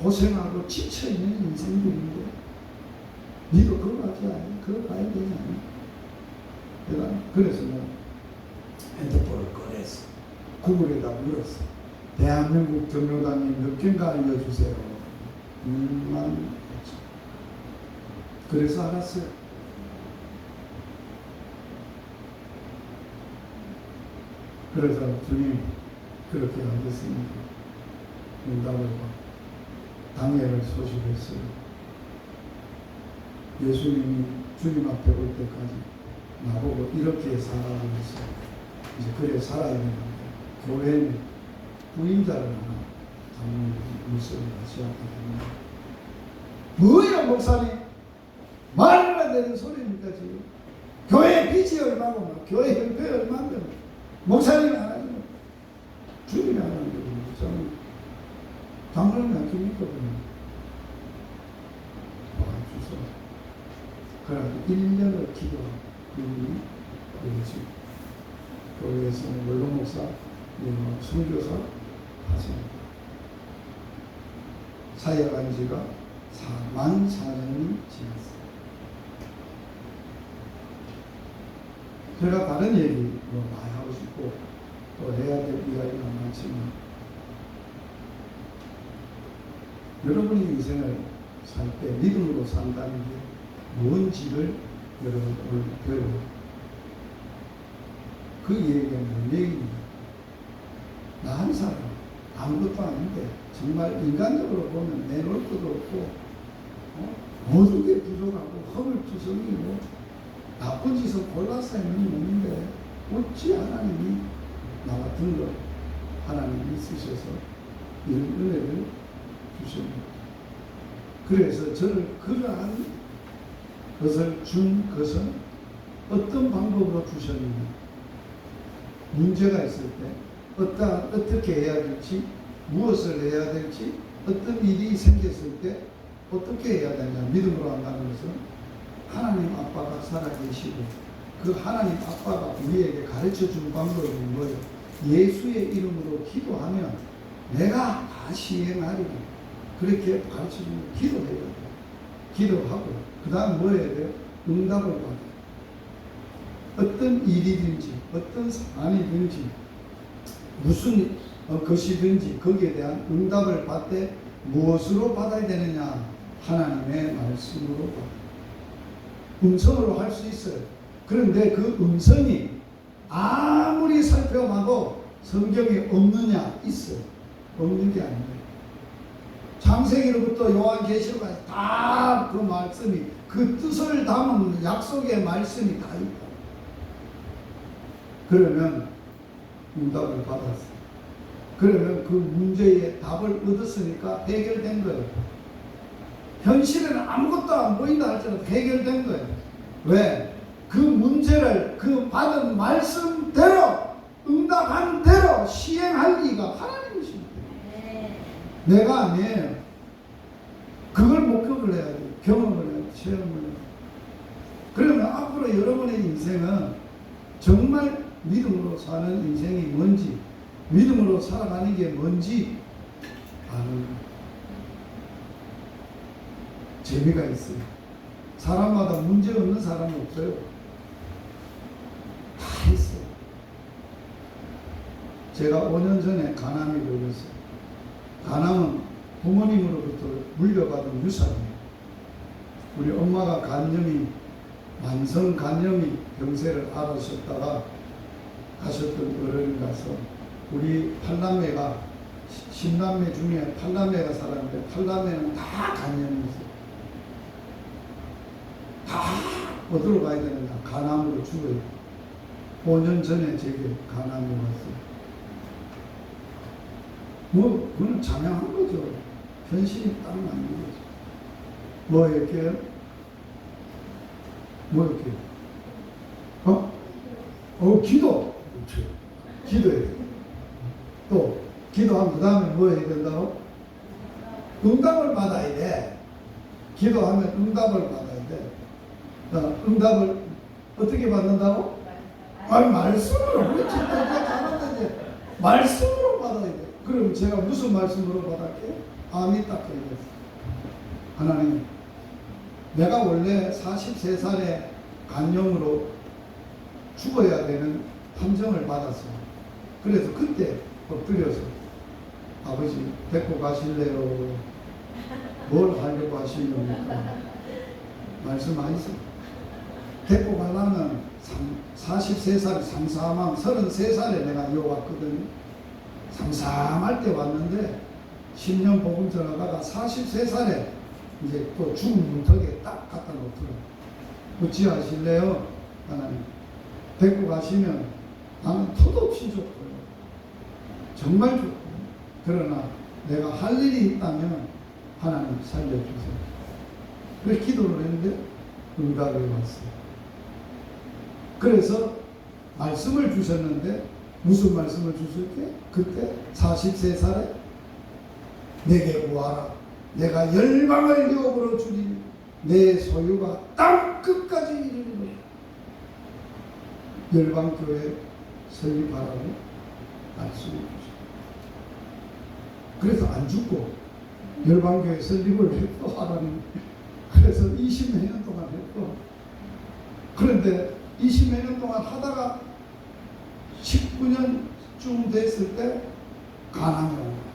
S1: 고생하고 지쳐있는 인생들인데 니도 그거 하지 않니? 그거 가야 되지 않니? 그래서 내가 핸드폰을 꺼내서 구글에다 물었어. 대한민국 경로당님 몇 개인가 알려주세요. 그래서 알았어요. 그래서 주님 그렇게 하겠습니다. 응답을 당회를 소집했어요. 예수님이 주님 앞에 올 때까지 나보고 이렇게 살아가고 있어요. 이제 그래 살아야 되는데 교회는 부임자를 하나 장로님 물속에 같이 하게 됩니다. 뭐야 목사님? 말을 안 되는 소리입니까 지금? 교회 빚이 얼마고 교회 형편이 얼마인데 목사님이 안 하죠. 주님이 안 하는 거예요. 목사님 당근을 맡깁니까? 와주소. 그래가지고 1년을 기도하고 그분이 그러지. 교회에서는 원로 목사, 선교사 하십니다. 사역한 지가 44년이 지났어요. 제가 다른 얘기 많이 하고 싶고 또 해야 될 이야기가 많지만 여러분이 인생을 살 때 믿음으로 산다는 게 뭔지를 여러분 오늘 배워요. 그 얘기가 뭔 얘기입니다. 나 한 사람 아무것도 아닌데 정말 인간적으로 보면 내놓을 것도 없고 모든 게 부족하고 허물투성이고 나쁜 짓을 골라서 있는 놈인데 어찌 하나님이 나 같은 거 하나님이 쓰셔서 이런 은혜를 주십니다. 그래서 저를 그러한 것을 준 것은 어떤 방법으로 주셨느냐. 문제가 있을 때 어떻게 해야 될지, 무엇을 해야 될지, 어떤 일이 생겼을 때 어떻게 해야 되냐. 믿음으로 한다는 것은 하나님 아빠가 살아계시고 그 하나님 아빠가 우리에게 가르쳐 준 방법이 뭐예요? 예수의 이름으로 기도하면 내가 다 시행하리라. 그렇게 가르쳐 주면 기도해야 돼요. 기도하고 그 다음 뭐 해야 돼요? 응답을 받아요. 어떤 일이든지 어떤 사안이든지 무슨 것이든지 거기에 대한 응답을 받되 무엇으로 받아야 되느냐? 하나님의 말씀으로 받아요. 음성으로 할 수 있어요. 그런데 그 음성이 아무리 살펴봐도 성경에 없느냐? 있어요. 없는 게 아니에요. 창세기로부터 요한계시록까지 다 그 말씀이 그 뜻을 담은 약속의 말씀이 다 있다. 그러면 응답을 받았어요. 그러면 그 문제의 답을 얻었으니까 해결된 거예요. 현실에는 아무것도 안 보인다 할지라도 해결된 거예요. 왜? 그 문제를 그 받은 말씀대로 응답한 대로 시행할 리가 하나님이십니다. 내가 아니에요. 그걸 목격을 해야 돼요. 경험을 해야 돼요. 체험을 해야 돼요. 그러면 앞으로 여러분의 인생은 정말 믿음으로 사는 인생이 뭔지, 믿음으로 살아가는 게 뭔지 아는 거예요. 재미가 있어요. 사람마다 문제 없는 사람은 없어요. 다 있어요. 제가 5년 전에 간암이 걸렸어요. 간암은 부모님으로부터 물려받은 유산이에요. 우리 엄마가 간염이 만성 간염이 병세를 앓으셨다가 가셨던 어른이 가서 우리 8남매가 10남매 중에 8남매가 살았는데 8남매는 다 간염이 있어요. 다 어디로 가야 되느냐? 간암으로 죽어요. 5년 전에 제게 간암이 왔어요. 뭐 그건 자명한 거죠. 현실이 딱 맞는 거죠. 뭐 이렇게요? 뭐 이렇게? 기도. 그렇죠. 기도해야 돼. 또 기도한 그 다음에 뭐 해야 된다고? 응답을 받아야 돼. 기도하면 응답을 받아야 돼. 응답을 어떻게 받는다고? 말씀으로. 그렇지. 이제 말씀으로 받아야 돼. 그럼 제가 무슨 말씀으로 받았게요? 암이 딱 걸렸어요. 하나님, 내가 원래 43살에 간염으로 죽어야 되는 판정을 받았어요. 그래서 그때 엎드려서 아버지 데리고 가실래요? 뭘 하려고 하시는입니까? 말씀하시죠. 데리고 가려면 43살 삼삼함 33살에 내가 요 왔거든요. 삼삼할 때 왔는데 10년 복음 전하다가 43살에 이제 또 죽은 문턱에 딱 갖다 놓더라고요. 어찌하실래요? 하나님 데리고 가시면 나는 토도 없이 좋고요. 정말 좋고. 그러나 내가 할 일이 있다면 하나님 살려주세요. 그래서 기도를 했는데 응답이 왔어요. 그래서 말씀을 주셨는데 무슨 말씀을 주셨게? 그때 43살에 내게 구하라. 내가 열방을 유업으로 주리니 내 소유가 땅 끝까지 이르리로다. 열방교회 설립하라고 말씀을 주셨어요. 그래서 안 죽고 열방교회 설립을 했고 하라는, 그래서 20몇 년 동안 했고, 그런데 20몇 년 동안 하다가 19년쯤 됐을 때 가난이 온 거예요.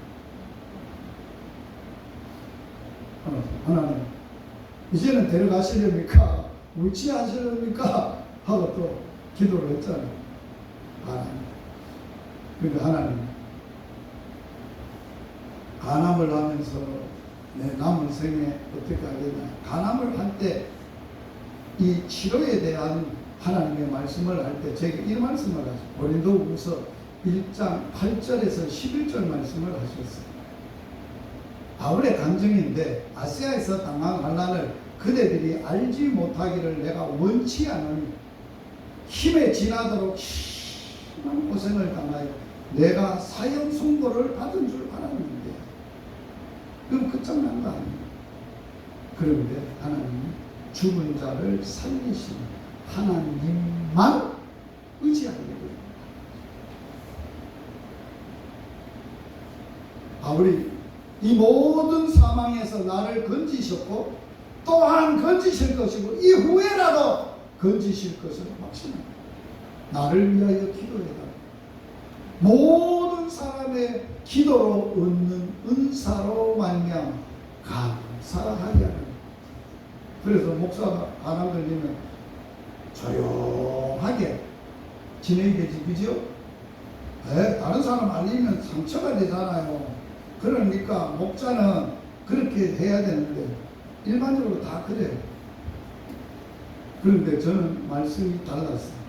S1: 하나님 이제는 데려가시렵니까? 무치하시렵니까? 하고 또 기도를 했잖아요. 하나님. 그러니까 하나님 간암을 하면서 내 남은 생에 어떻게 하겠냐. 간암을 할 때 이 치료에 대한 하나님의 말씀을 할 때 제게 이 말씀을 하셨어요. 고린도후서 1장 8절에서 11절 말씀을 하셨어요. 바울의 감정인데 아시아에서 당한 환난을 그대들이 알지 못하기를 내가 원치 않으니 힘에 지나도록 심한 고생을 당하여 내가 사형 선고를 받은 줄 알았는데, 그럼 끝장난 거 아닙니까? 그런데 하나님이 죽은 자를 살리시는 하나님만 의지하게 됩니다. 바울이 이 모든 사망에서 나를 건지셨고 또한 건지실 것이고 이후에라도 건지실 것을 확신합니다. 나를 위하여 기도해달라. 모든 사람의 기도로 얻는 은사로 말미암아 감사하게 하는. 그래서 목사가 바람 걸리면 조용하게 지내야지, 그죠? 다른 사람 알리면 상처가 되잖아요. 그러니까 목자는 그렇게 해야 되는데 일반적으로 다 그래요. 그런데 저는 말씀이 달랐어요.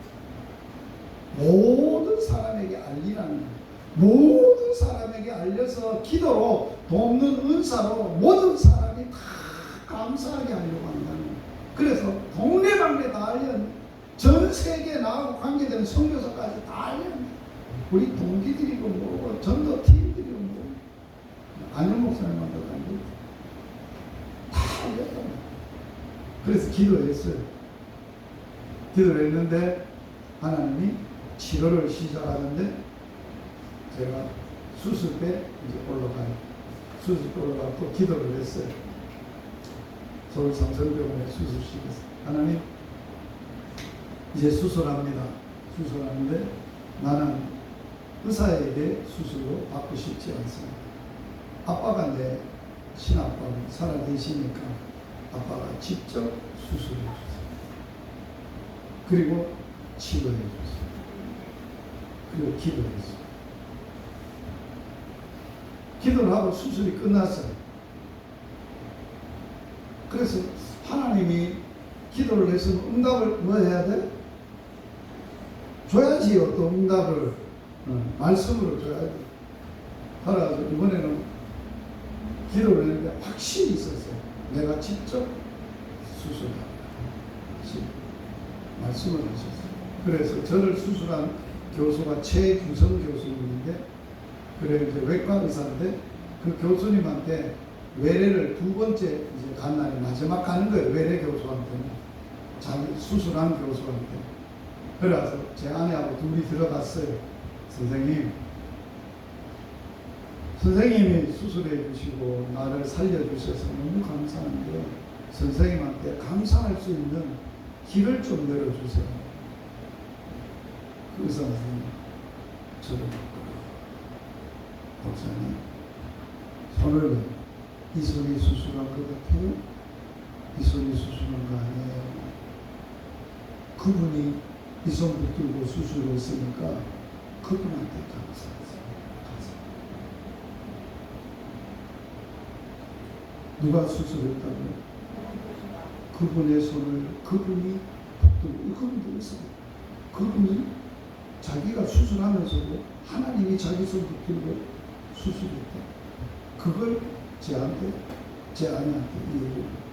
S1: 모든 사람에게 알리라는 거예요. 모든 사람에게 알려서 기도로 돕는 은사로 모든 사람이 다 감사하게 하려고 한다는 거예요. 그래서 동네방네 다 알려. 전 세계에 나하고 관계되는 선교사까지 다 알려. 우리 동기들이고 뭐고 전도팀들이고 뭐고 안영 목사님만도 알고 다 알렸단 말이에요. 그래서 기도했어요. 기도를 했는데 하나님이 치료를 시작하는데 제가 수술때 이제 올라가요. 수술때 올라가고 또 기도를 했어요. 서울 삼성병원에 수술시켰어요. 하나님 이제 수술합니다. 수술하는데 나는 의사에게 수술로 받고 싶지 않습니다. 아빠가 내 친아빠는 살아계시니까 아빠가 직접 수술해 주세요. 그리고 치료해 주세요. 그리고 기도했어요. 기도를 하고 수술이 끝났어요. 그래서 하나님이 기도를 했으면 응답을 뭐 해야 돼? 줘야지요. 또 응답을 말씀으로 줘야지. 그래서 이번에는 기도를 했는데 확신이 있었어요. 내가 직접 수술합니다. 말씀을 하셨어요. 그래서 저를 수술한 교수가 최규성 교수님인데, 그래 이제 외과 의사인데 그 교수님한테 외래를 두 번째 이제 간 날이 마지막 가는 거예요. 외래 교수한테는. 자기 수술한 교수한테. 그래서 제 아내하고 둘이 들어갔어요. 선생님이 수술해 주시고 나를 살려주셔서 너무 감사한데 선생님한테 감사할 수 있는 길을 좀 내려주세요. 그 의사 선생님 저를 바꿔요. 목사님 손을 이 손이 수술한 것 같아요? 이 손이 수술한 거 아니에요. 그분이 이 손 붙들고 수술했으니까 그분한테 감사하세요. 누가 수술했다고요? 그분의 손을 그분이 붙들고 그분도 있어요. 그분이 자기가 수술하면서도 하나님이 자기 손 붙들고 수술했다. 그걸 제 아내한테 이해해요.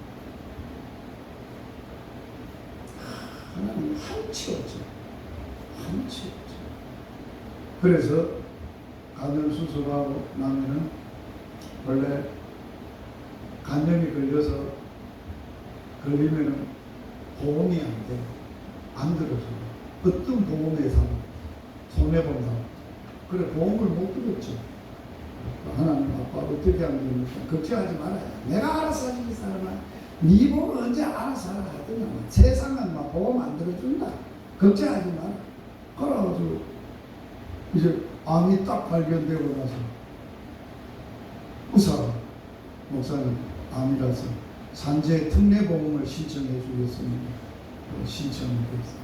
S1: 하나님 한치 없죠. 한치 없죠. 그래서 간염 수술하고 나면은 원래 간염이 걸리면은 보험이 안 돼요. 안 들어줘요. 어떤 보험회사는 손해본다고. 그래 보험을 못 들었죠. 하나님 아빠 어떻게 하면 됩니까? 걱정하지 말아요. 내가 알아서 하지 이 사람아. 네 보험 언제 알아서 하라 하더냐. 세상은 막 보험 안 들어준다. 걱정하지 마라. 그래가지고 이제 암이 딱 발견되고 나서 의사가 목사님 암이라서 산재 특례보험을 신청해 주겠습니다. 신청을 했어요.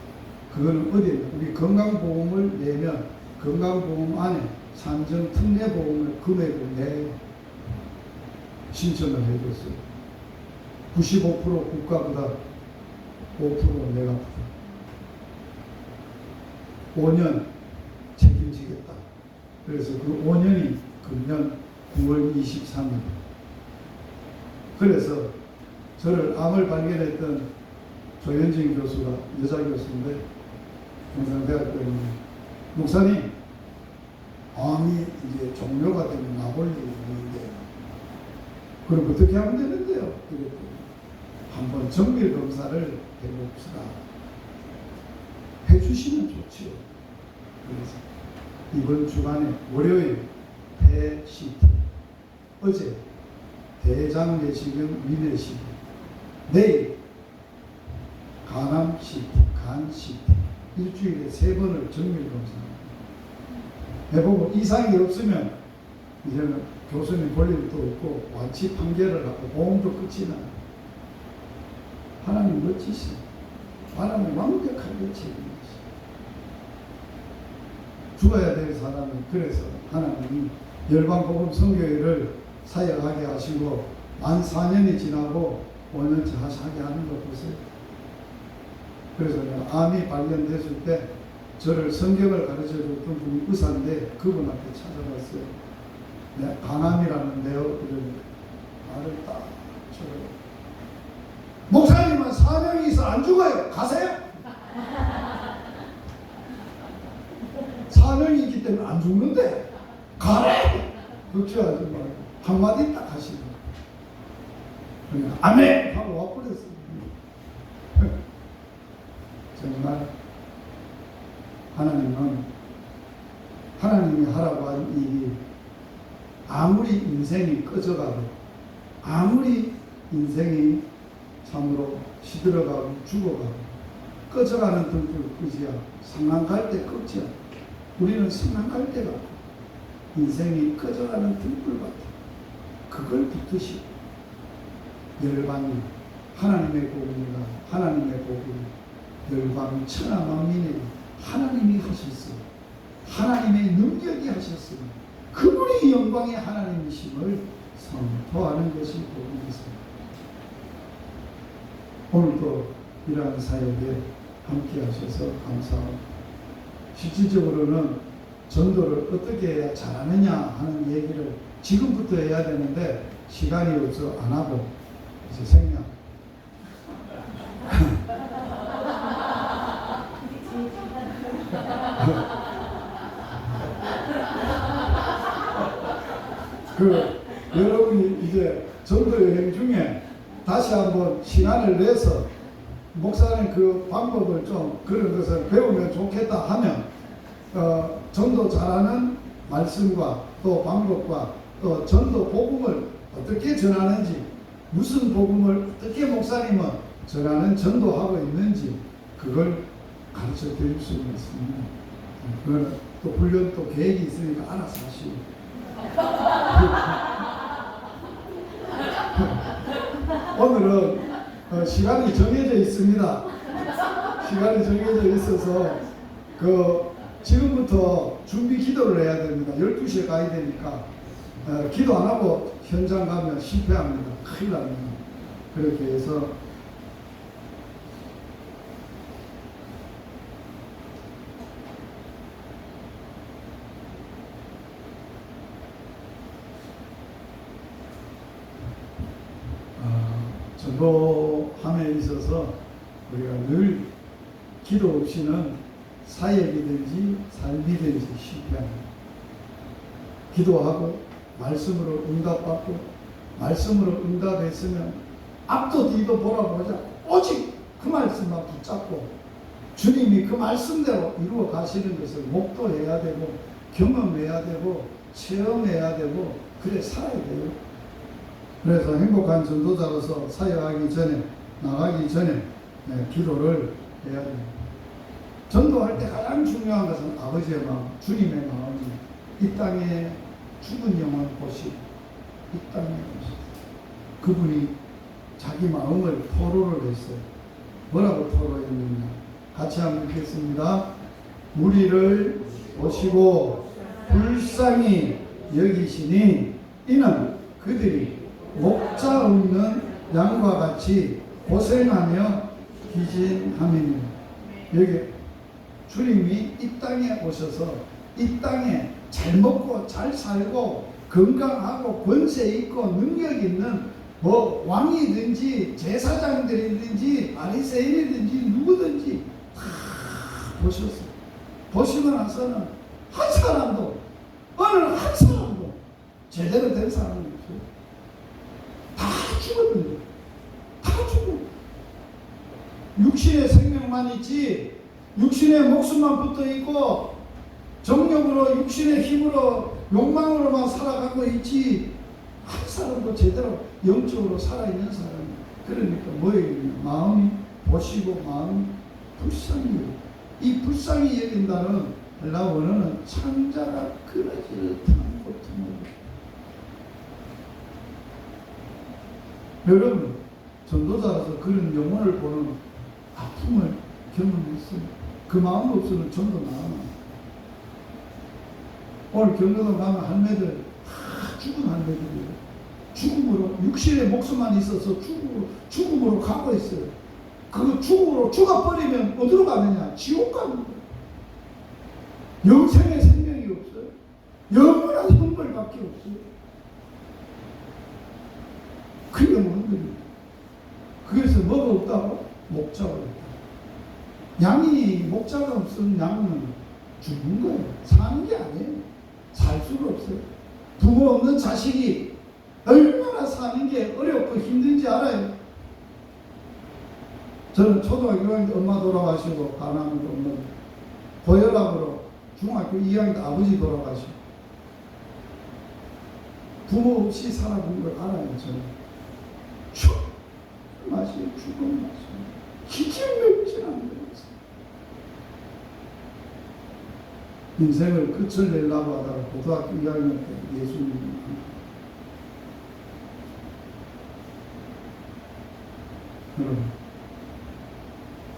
S1: 그거는 어디에 우리 건강보험을 내면 건강보험 안에 산정 특례보험을 금액을 내 신청을 해줬어요. 95% 국가보다 5% 내가 5년 책임지겠다. 그래서 그 5년이 금년 9월 23일. 그래서 저를 암을 발견했던 조현진 교수가 여자 교수인데 경상대학교에 목사님 암이 이제 종료가 되면 나올 일이 있는데 그럼 어떻게 하면 되는데요? 그랬더니 한번 정밀 검사를 해봅시다. 해주시면 좋지요. 그래서 이번 주간에 월요일 폐 CT, 어제 대장 내시경 위내시경, 내일 간암 CT, 간 CT, 일주일에 3번을 정밀 검사합니다. 해보고 이상이 없으면 이제는 교수님 볼 일도 없고 완치 판결을 하고 보험도 끝이 나요. 하나님 멋지시. 하나님 완벽하게 책임지시. 죽어야 될 사람은 그래서 하나님이 열방복음 선교회를 사역하게 하시고 만 4년이 지나고 5년째 하게 하는 거 보세요. 그래서 내가 암이 발견됐을 때 저를 성경을 가르쳐 줬던 분이 의사인데 그분 앞에 찾아갔어요. 내가 간암이라는데요. 그러니까 말을 딱 쳐요. 목사님은 사명이 있어 안 죽어요. 가세요. 사명이 있기 때문에 안 죽는데 가래. 걱정하지 말고 한마디 딱 하시고 그냥 아멘 하고 와버렸어요. 정말 하나님이 하라고 한 일이 아무리 인생이 꺼져가고 아무리 인생이 참으로 시들어가고 죽어가고 꺼져가는 등불 끄지야 상랑 갈 때 끄지야. 우리는 상랑 갈 때가 인생이 꺼져가는 등불 같아. 그걸 붙드시고 열방이 하나님의 복음이가 하나님의 복음 열방 천하 만민에게 하나님이 하셨어요. 하나님의 능력이 하셨으니 그분이 영광의 하나님이심을 선포하는 것이 복음이습니다. 오늘도 이러한 사역에 함께 하셔서 감사합니다. 실질적으로는 전도를 어떻게 해야 잘하느냐 하는 얘기를 지금부터 해야 되는데 시간이 없어 안 하고 이제 생략. 여러분이 이제 전도 여행 중에 다시 한번 시간을 내서 목사님 그 방법을 좀 그런 것을 배우면 좋겠다 하면 전도 잘하는 말씀과 또 방법과 또 전도 복음을 어떻게 전하는지 무슨 복음을 어떻게 목사님은 전하는 전도하고 있는지 그걸 가르쳐 드릴 수 있습니다. 그거는 또 훈련 또 계획이 있으니까 알아서 하시고 오늘은 시간이 정해져 있습니다. 시간이 정해져 있어서 지금부터 준비 기도를 해야 됩니다. 12시에 가야 되니까 기도 안 하고 현장 가면 실패합니다. 큰일 납니다. 그렇게 해서 전도함에 있어서 우리가 늘 기도 없이는 사역이든지 삶이든지 실패합니다. 기도하고 말씀으로 응답받고 말씀으로 응답했으면 앞도 뒤도 돌아보자. 오직 그 말씀만 붙잡고 주님이 그 말씀대로 이루어 가시는 것을 목도해야 되고 경험해야 되고 체험해야 되고 그래 살아야 돼요. 그래서 행복한 전도자로서 사역하기 전에 나가기 전에 기도를 해야 됩니다. 전도할 때 가장 중요한 것은 아버지의 마음, 주님의 마음입니다. 이 땅에 죽은 영혼 보시고 이 땅에 보시고 그분이 자기 마음을 토로를 했어요. 뭐라고 토로했느냐? 같이 한번 읽겠습니다. 무리를 보시고 불쌍히 여기시니 이는 그들이 목자 없는 양과 같이 고생하며 기진함이니라. 여기 주님이 이 땅에 오셔서 이 땅에 잘 먹고 잘 살고 건강하고 권세 있고 능력 있는 뭐 왕이든지 제사장들이든지 바리새인이든지 누구든지 다 보셨어요. 보시고 나서는 한 사람도 어느 한 사람도 제대로 된 사람이 없어요. 다 죽었는데 다 죽어. 육신의 생명만 있지 육신의 목숨만 붙어 있고 정욕으로 육신의 힘으로 욕망으로만 살아가고 있지 한 사람도 제대로 영적으로 살아있는 사람이. 그러니까 뭐예요? 마음이 보시고 마음이 불쌍히 여긴다. 이 불쌍히 여긴다는 헬라 원어는 창자가 그러지를 듯한 고통을. 여러분 전도자라서 그런 영혼을 보는 아픔을 경험했어요. 그 마음 없으면 전도 나가나. 오늘 경로당 가면 할매들 다 죽은 할매들이에요. 죽음으로 육신의 목숨만 있어서 죽음으로 가고 있어요. 그 죽음으로 죽어버리면 어디로 가느냐? 지옥 가는 거예요. 영생의 생명이 없어요. 영원한 형벌밖에 없어요. 그게 뭔들입니다. 그래서 뭐가 없다고? 목자가 없다. 양이 목자가 없으면 양은 죽는 거예요. 사는 게 아니에요. 살 수가 없어요. 부모 없는 자식이 얼마나 사는 게 어렵고 힘든지 알아요. 저는 초등학교 2학년 때 엄마 돌아가시고 가난으로 엄마 고혈압으로 중학교 2학년 때 아버지 돌아가시고 부모 없이 살아본 걸 알아요. 저는 죽은 맛이 죽은 맛이 기침맵진 않는 거예요. 인생을 끝을 내려고 하다가 고등학교 2학년 때 예수님을 여러분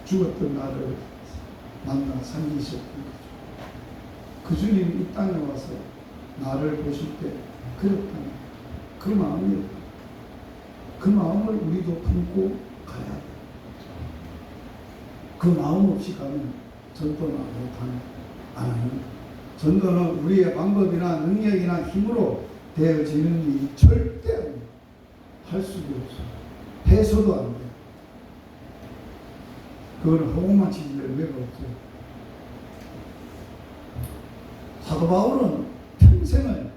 S1: 죽었던 나를 만나 살리셨던 거죠. 그 주님이 이 땅에 와서 나를 보실 때 그렇다면 그 마음이 그 마음을 우리도 품고 가야 돼. 그 마음 없이 가면 전도는 안 하는. 전도는 우리의 방법이나 능력이나 힘으로 되어지는 일이 절대 안 돼. 할 수도 없어. 해서도 안 돼. 그거는 허공만 치지 열매가 없어요. 사도 바울은 평생을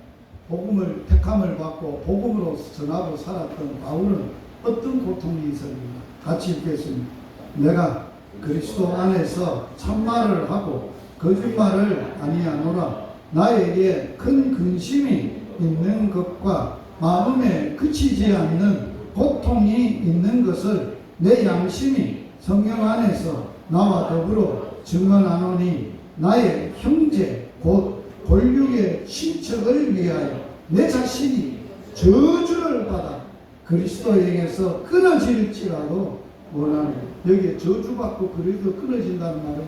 S1: 복음을 택함을 받고 복음으로 전하고 살았던 바울은 어떤 고통이 있었는가? 같이 읽겠습니다. 내가 그리스도 안에서 참말을 하고 거짓말을 아니하노라. 나에게 큰 근심이 있는 것과 마음에 그치지 않는 고통이 있는 것을 내 양심이 성령 안에서 나와 더불어 증언하노니 나의 형제 곧 본육의 신척을 위하여 내 자신이 저주를 받아 그리스도에게서 끊어질지라도 원하는, 여기에 저주받고 그래도 끊어진다는 말은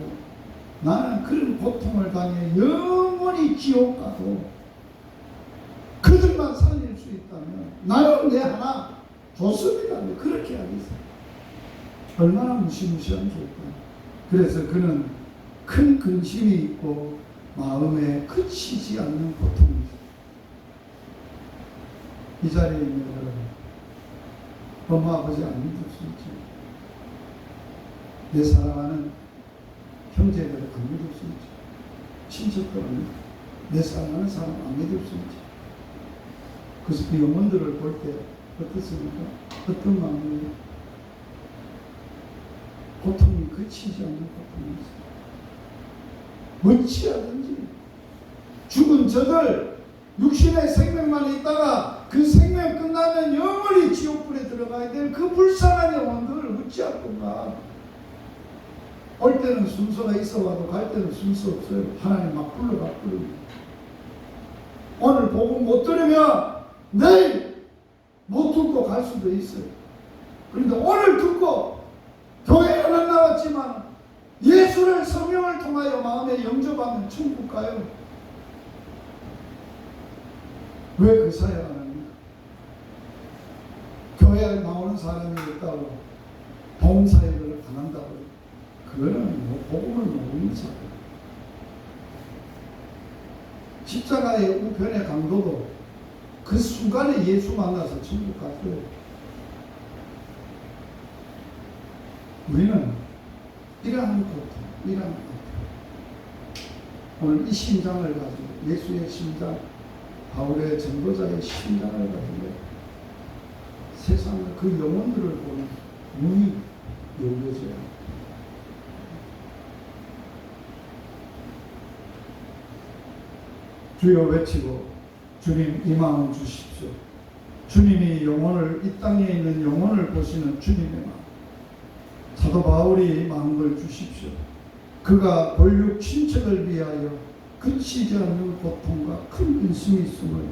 S1: 나는 그런 고통을 당해 영원히 지옥 가도 그들만 살릴 수 있다면 나는 내 하나 좋습니다. 그렇게 하겠어요. 얼마나 무시무시한 길까. 그래서 그는 큰 근심이 있고 마음에 그치지 않는 고통이 있어요. 이 자리에 있는 여러분, 엄마 아버지 안 믿을 수 있죠. 내 사랑하는 형제들을 안 믿을 수 있죠. 친척들 안 믿을, 내 사랑하는 사람 안 믿을 수 있죠. 그래서 그 영혼들을 볼 때 어떻습니까? 어떤 마음이에요? 고통이 그치지 않는 고통이 있어요. 어찌하든지 죽은 저들 육신의 생명만 있다가 그 생명 끝나면 영원히 지옥불에 들어가야 될 그 불쌍한 영혼들 어찌할 건가. 올 때는 순서가 있어와도 갈 때는 순서 없어요. 하나님 막 불러가 부릅니다. 오늘 복음 못 들으면 내일 못 듣고 갈 수도 있어요. 그런데 오늘 듣고 교회에는 나왔지만 예수를 성령을 통하여 마음에 영접하면 천국 가요. 왜 그 사역 안 합니까? 교회에 나오는 사람이 있다고 봉사일을 안 한다고, 그거는 뭐 복음을 모르는 사람. 십자가의 우편의 강도도 그 순간에 예수 만나서 천국 갔어요. 우리는 이러한 고통, 이러한 고통, 오늘 이 심장을 가지고, 예수의 심장, 바울의 전도자의 심장을 가지고 세상의 그 영혼들을 보는 눈이 열려져야 합니다. 주여 외치고 주님 이 마음 주십시오. 주님이 영혼을, 이 땅에 있는 영혼을 보시는 주님의 마음, 사도 바울이 마음을 주십시오. 그가 본육 친척을 위하여 그치지 않는 고통과 큰 근심이 있음을,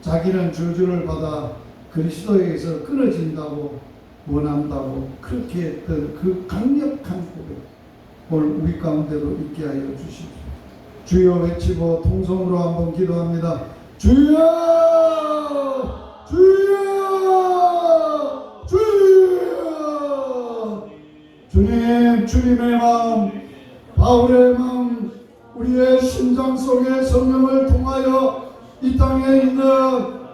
S1: 자기는 저주를 받아 그리스도에게서 끊어진다고 원한다고 그렇게 했던 그 강력한 고백, 오늘 우리 가운데로 있게 하여 주십시오. 주여 외치고 통성으로 한번 기도합니다. 주여! 주여! 주여! 주님, 주님의 마음, 바울의 마음, 우리의 심장 속에 성령을 통하여 이 땅에 있는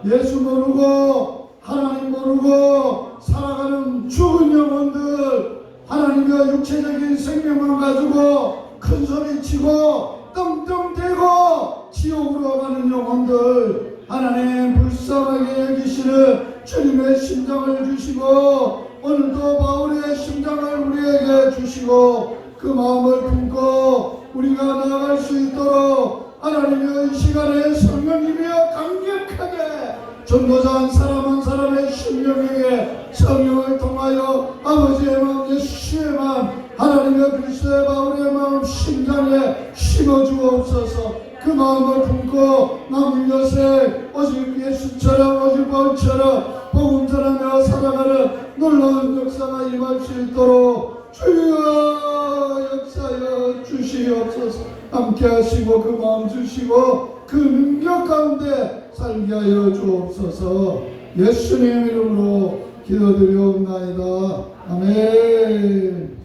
S1: 예수 모르고 하나님 모르고 살아가는 죽은 영혼들, 하나님의 육체적인 생명만 가지고 큰 소리치고 떵떵대고 지옥으로 가는 영혼들, 하나님 불쌍하게 여기시는 주님의 심장을 주시고 오늘도 바울의 심장을 우리에게 주시고 그 마음을 품고 우리가 나아갈 수 있도록 하나님의 이 시간에 성령이며 강력하게 전도자 한 사람 한 사람의 심령에게 성령을 통하여 아버지의 마음, 예수의 마음, 하나님의 그리스도의 바울의 마음 심장에 심어주옵소서. 그 마음을 품고 남은 여세 오직 예수처럼 오직 바울처럼 복음 전하며 살아가는 놀라운 역사가 임할 수 있도록 주여 역사여 주시옵소서. 함께 하시고 그 마음 주시고 그 능력 가운데 살게 하여 주옵소서. 예수님 이름으로 기도드리옵나이다. 아멘.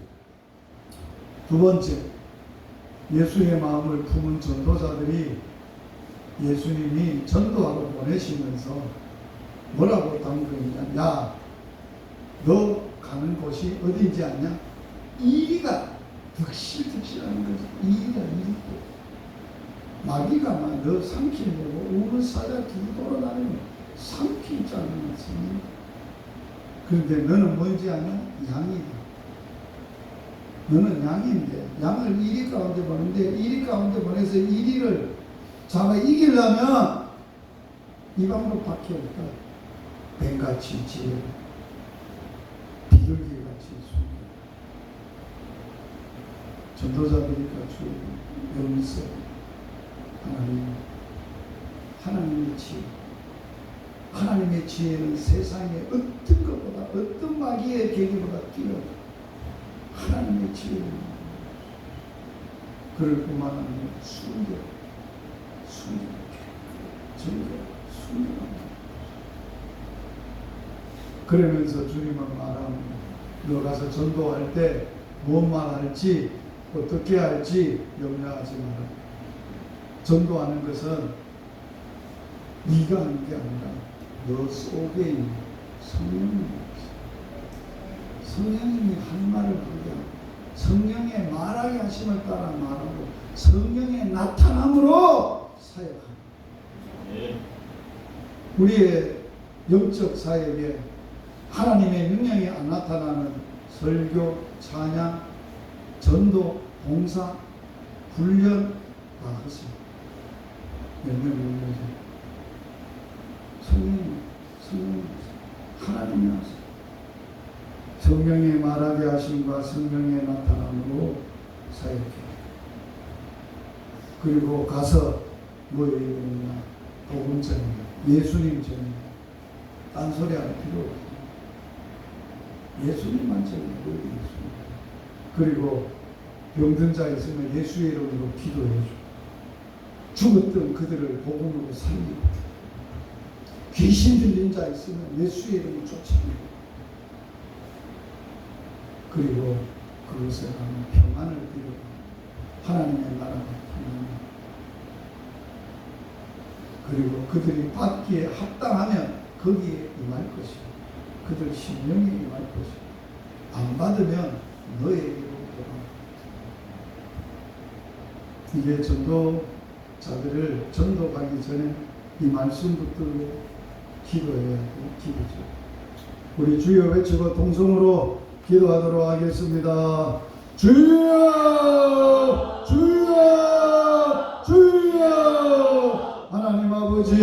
S1: 두 번째, 예수의 마음을 품은 전도자들이 예수님이 전도하러 보내시면서 뭐라고 당부했냐. 야, 너 가는 곳이 어딘지 아냐? 이리가 득실득실하는 거지. 이리가 이리고 마귀가 막 너 삼키려고 우는 사자 두 돌아다니는 삼키지 않는 것입니다. 그런데 너는 뭔지 아냐? 양이다. 너는 양인데 양을 이리 가운데 보는데 이리 가운데 보내서 이리를 잡아 이기려면 이 방법밖에 없다. 뱀같이 지혜, 비둘기같이 숨겨. 전도자들이 갖추고 영성, 하나님의 지혜, 하나님의 지혜는 세상의 어떤 것보다 어떤 마귀의 계기보다 뛰어나 하나님의 지혜는 그럴 뿐만 아니라 순결 순결합니다. 그러면서 주님은 말합니다. 너 가서 전도할 때 무슨 말 할지 어떻게 할지 염려하지 마라. 전도하는 것은 네가 하는 게 아니라 너 속에 있는 성령님이 한 말을 하게 하고 성령의 말하게 하심을 따라 말하고 성령의 나타남으로 사역합니다. 우리의 영적 사역에 하나님의 능력이 안 나타나는 설교, 찬양, 전도, 봉사, 훈련 다 하십니다. 성령님 하나님이 하세요. 성령의 말하게 하심과 성령의 나타남으로 사역해요. 그리고 가서 뭐에 이르느냐 복음 전이에요. 예수님 전이에요. 딴소리 할 필요 없어요. 예수님만 전이에요. 예수님. 그리고 병든 자 있으면 예수의 이름으로 기도해줘. 죽었던 그들을 복음으로 살리고 귀신 들린 자 있으면 예수의 이름을 쫓아내고 그리고 그것에 가면 평안을 빌고 하나님의 나라가 평안합니다. 그리고 그들이 받기에 합당하면 거기에 임할 것이고 그들 심령에 임할 것이고 안 받으면 너에게로 돌아온다. 이게 전도자들을 전도 가기 전에 이 말씀 붙들고 기도해야 될 기도죠. 우리 주여 외치고 동성으로 기도하도록 하겠습니다. 주여 주여 주여. 하나님 아버지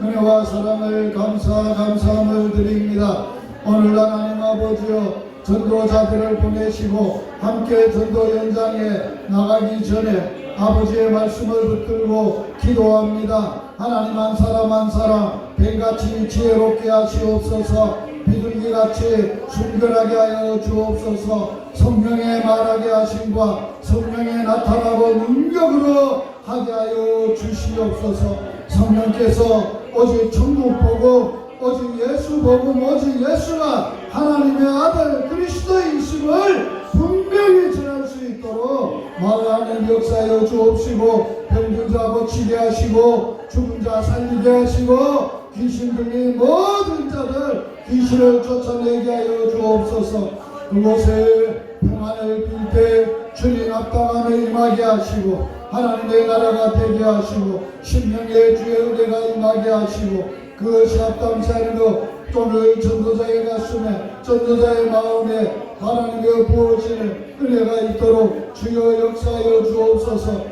S1: 은혜와 사랑을 감사함을 드립니다. 오늘 하나님 아버지여 전도자들을 보내시고 함께 전도 현장에 나가기 전에 아버지의 말씀을 붙들고 기도합니다. 하나님 한 사람 뱀같이 지혜롭게 하시옵소서. 비둘기같이 순결하게 하여 주옵소서. 성령의 말하게 하심과 성령의 나타나고 능력으로 하게 하여 주시옵소서. 성령께서 오직 천국 보고 오직 예수 복음 오직 예수가 하나님의 아들 그리스도이심을 분명히 전할 수 있도록 말하는 역사여 주옵시고 병든 자 고치게 하시고 죽은 자 살리게 하시고 귀신 들린 모든 자들 귀신을 쫓아내게 하여 주옵소서. 그곳에 평안을 빌 때 주님 합당함에 임하게 하시고 하나님의 나라가 되게 하시고 신명의 주의 은혜가 임하게 하시고 그것이 합당치 않은 것 또는 전도자의 가슴에 전도자의 마음에 하나님의 부어지는 은혜가 있도록 주여 역사하여 주옵소서.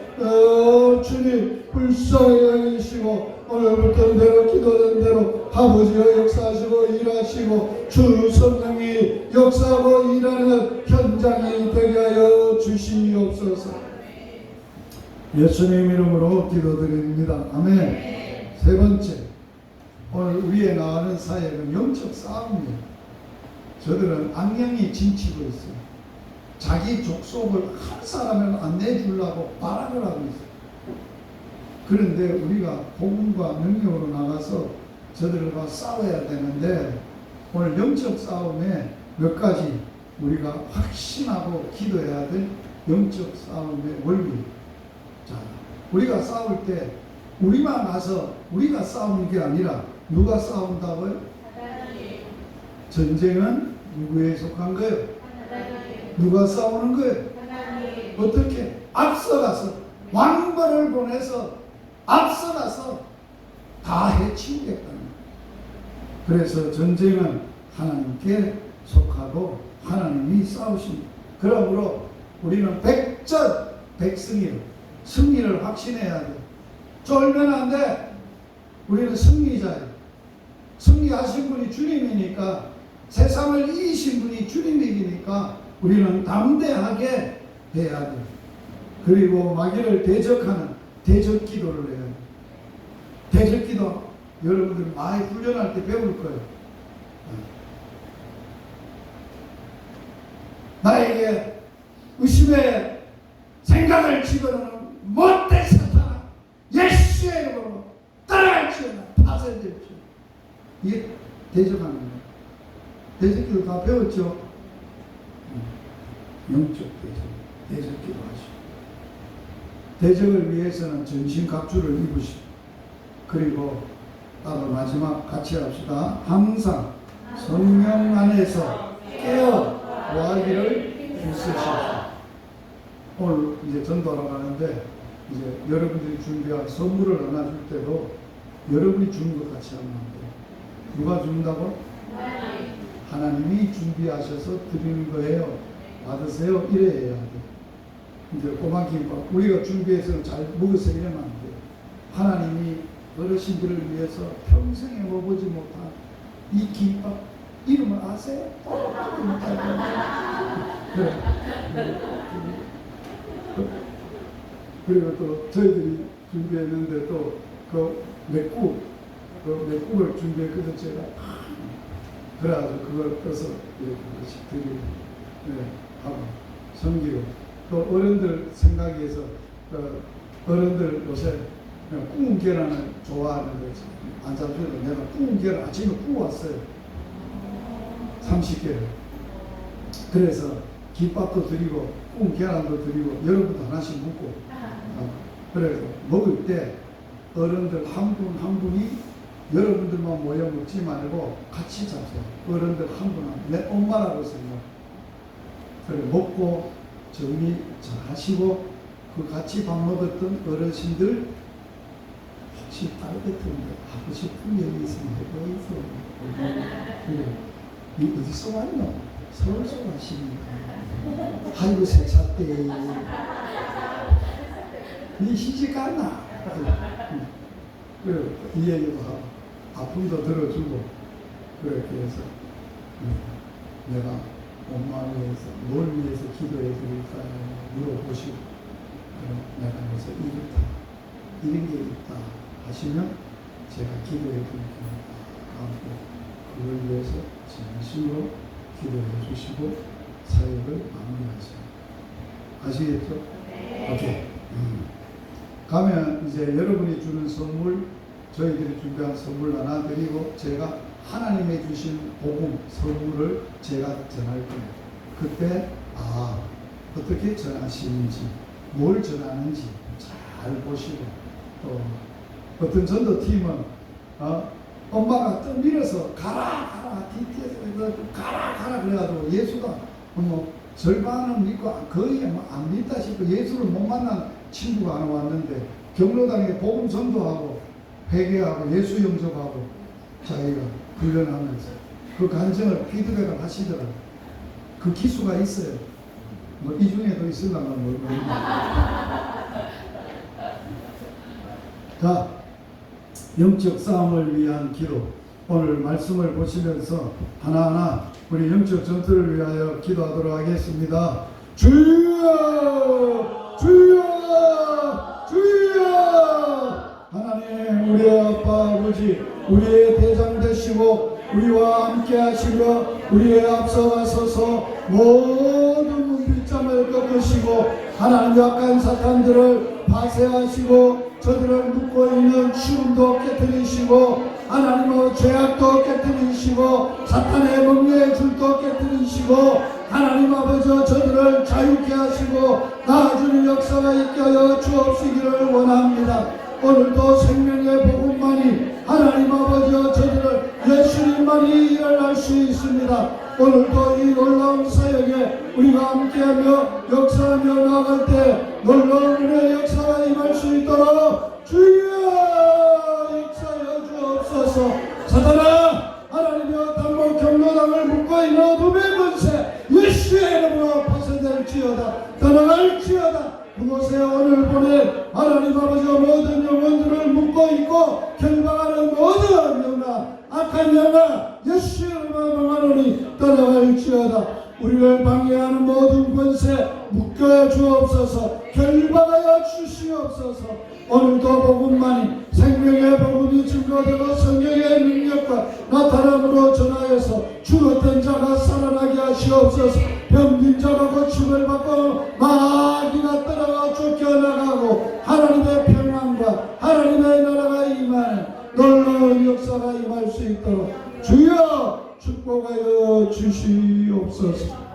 S1: 주님 불쌍히 여기시고 오늘부터 대로 기도된 대로 아버지여 역사하시고 일하시고 주 성령이 역사하고 일하는 현장이 되게 하여 주시옵소서. 예수님 이름으로 기도드립니다. 아멘. 세 번째, 오늘 우리의 나가는 사역은 영적 싸움이에요. 저들은 악령이 진치고 있어요. 자기 족속을 한 사람을 안 내주려고 발악을 하고 있어요. 그런데 우리가 복음과 능력으로 나가서 저들과 싸워야 되는데 오늘 영적 싸움에 몇 가지 우리가 확신하고 기도해야 될 영적 싸움의 원리. 자, 우리가 싸울 때 우리만 가서 우리가 싸우는 게 아니라 누가 싸운다고요? 전쟁은 누구에 속한 거예요? 누가 싸우는 거예요? 어떻게? 앞서가서 왕벌을 보내서 앞서가서 다 해치우겠다는 거예요. 그래서 전쟁은 하나님께 속하고 하나님이 싸우십니다. 그러므로 우리는 백전백승이로 승리를 확신해야 돼. 쫄면 안 돼. 우리는 승리자예요. 승리하신 분이 주님이니까 세상을 이기신 분이 주님이니까 우리는 담대하게 해야 돼. 그리고 마귀를 대적하는 대적 기도를 해야 돼. 대적 기도 여러분들이 많이 훈련할 때 배울 거예요. 나에게 의심의 생각을 집어넣는 못된 사탄아, 예수의 이름으로 따라갈지어다, 파쇄될지어다. 이게 대적하는 거예요. 대적기도 다 배웠죠? 영적 대적기도 하시고, 대적을 위해서는 전신갑주를 입으시고, 그리고 따로 마지막 같이 합시다. 항상 성령 안에서 깨어 구하기를 애쓰시옵소서. 오늘 이제 전도하러 가는데 이제 여러분들이 준비한 선물을 나눠줄 때도 여러분이 주는 것 같이 하면 안 돼요. 누가 준다고? 하나님이 준비하셔서 드리는 거예요. 받으세요. 이래야 돼요. 이제 꼬마 김밥 우리가 준비해서 잘 먹어서 이러면 안 돼요. 하나님이 어르신들을 위해서 평생에 먹어보지 못한 이 김밥 이름을 아세요? 그리고 또 저희들이 준비했는데 또 그 맥국을 준비했거든 제가. 그래가지고 그걸 떠서 이렇게 드리고 하고 섬기고, 또 어른들 생각해서 어른들 요새 구운 계란을 좋아하는 거지. 안 잡혀도 내가 구운 계란 아침에 구웠어요. 30개를. 그래서 김밥도 드리고 구운 계란도 드리고 여러분도 하나씩 먹고. 그래서 먹을 때 어른들 한 분 한 분이 여러분들만 모여 먹지 말고 같이 잡세요. 어른들 한 분 한 분. 내 엄마라고 생각. 그래 먹고 정리 잘 하시고, 그 같이 밥 먹었던 어르신들 혹시 딸 같은데 하고 싶은 얘기 있으면 어디서? 그래. 이 어디서 왔노? 서울서 왔습니까? 아이고 세차 때. 니 시집 갔나? 그래 이 얘기도 하고 아픔도 들어주고 그렇게 해서 내가 엄마 위해서 뭘 위해서 기도해 드릴까 물어보시고, 내가 그래서 이런 게 있다 하시면 제가 기도해 드릴게요 하고 그걸 위해서 진심으로 기도해 주시고 사역을 마무리하세요. 아시겠죠? 오케이. 가면 이제 여러분이 주는 선물, 저희들이 준비한 선물 하나 드리고 제가 하나님의 주신 복음 선물을 제가 전할 거예요. 그때 어떻게 전하시는지, 뭘 전하는지 잘 보시고, 또 어떤 전도팀은 엄마가 또 밀어서 가라 DT에서 가라 그래가지고 예수가 뭐 절반은 믿고 거의 안 믿다 싶고 예수를 못 만난 친구가 하나 왔는데 경로당에 복음 전도하고 회개하고 예수 영접하고 자기가 훈련하면서 그 간증을 피드백을 하시더라고요. 그 기수가 있어요. 뭐 이 중에도 있을라나 모르겠는데. 자, 영적 싸움을 위한 기도. 오늘 말씀을 보시면서 하나하나 우리 영적 전투를 위하여 기도하도록 하겠습니다. 주여! 주여! 주여! 하나님, 우리 아빠 아버지, 우리의 대장 되시고 우리와 함께 하시며 우리의 앞서가서서 모든 문빗장을 꺾으시고 하나님 약한 사탄들을 파쇄하시고 저들을 묶고 있는 시험도 깨뜨리시고 하나님의 죄악도 깨뜨리시고 사탄의 멍에의 줄도 깨뜨리시고 하나님 아버지 저들을 자유케 하시고 나아주는 역사가 있게 하여 주옵시기를 원합니다. 오늘도 생명의 복음만이 하나님 아버지 저들을 예수님만이 일을 할 수 있습니다. 오늘도 이 놀라운 사역에 우리가 함께하며 역사하며 나아갈 때 놀라운 은혜의 역사가 임할 수 있도록 주여 역사하여 주옵소서. 사단아, 하나님의 단목 경로당을 묶고 있는 어둠의 권세 예수의 이름으로 파쇄될지어다. 떠나갈지어다. 그곳에 오늘 보내 하나님 아버지 모든 영혼들을 묶고 있고 결박하는 모든 영나 악한 영나 예수의 이름으로 명하노니 떠나갈지어다. 우리를 방해하는 모든 권세 묶어 주옵소서. 결박하여 주시옵소서. 오늘도 복음만이 생명의 복음이 증거되고 성령의 능력과 나타남으로 전하여서 죽었던 자가 살아나게 하시옵소서. 병든 자가 고침을 받고 마귀가 떠나가 쫓겨나가고 하나님의 평안과 하나님의 나라가 임하는 놀라운 역사가 임할 수 있도록 주여 축복하여 주시옵소서.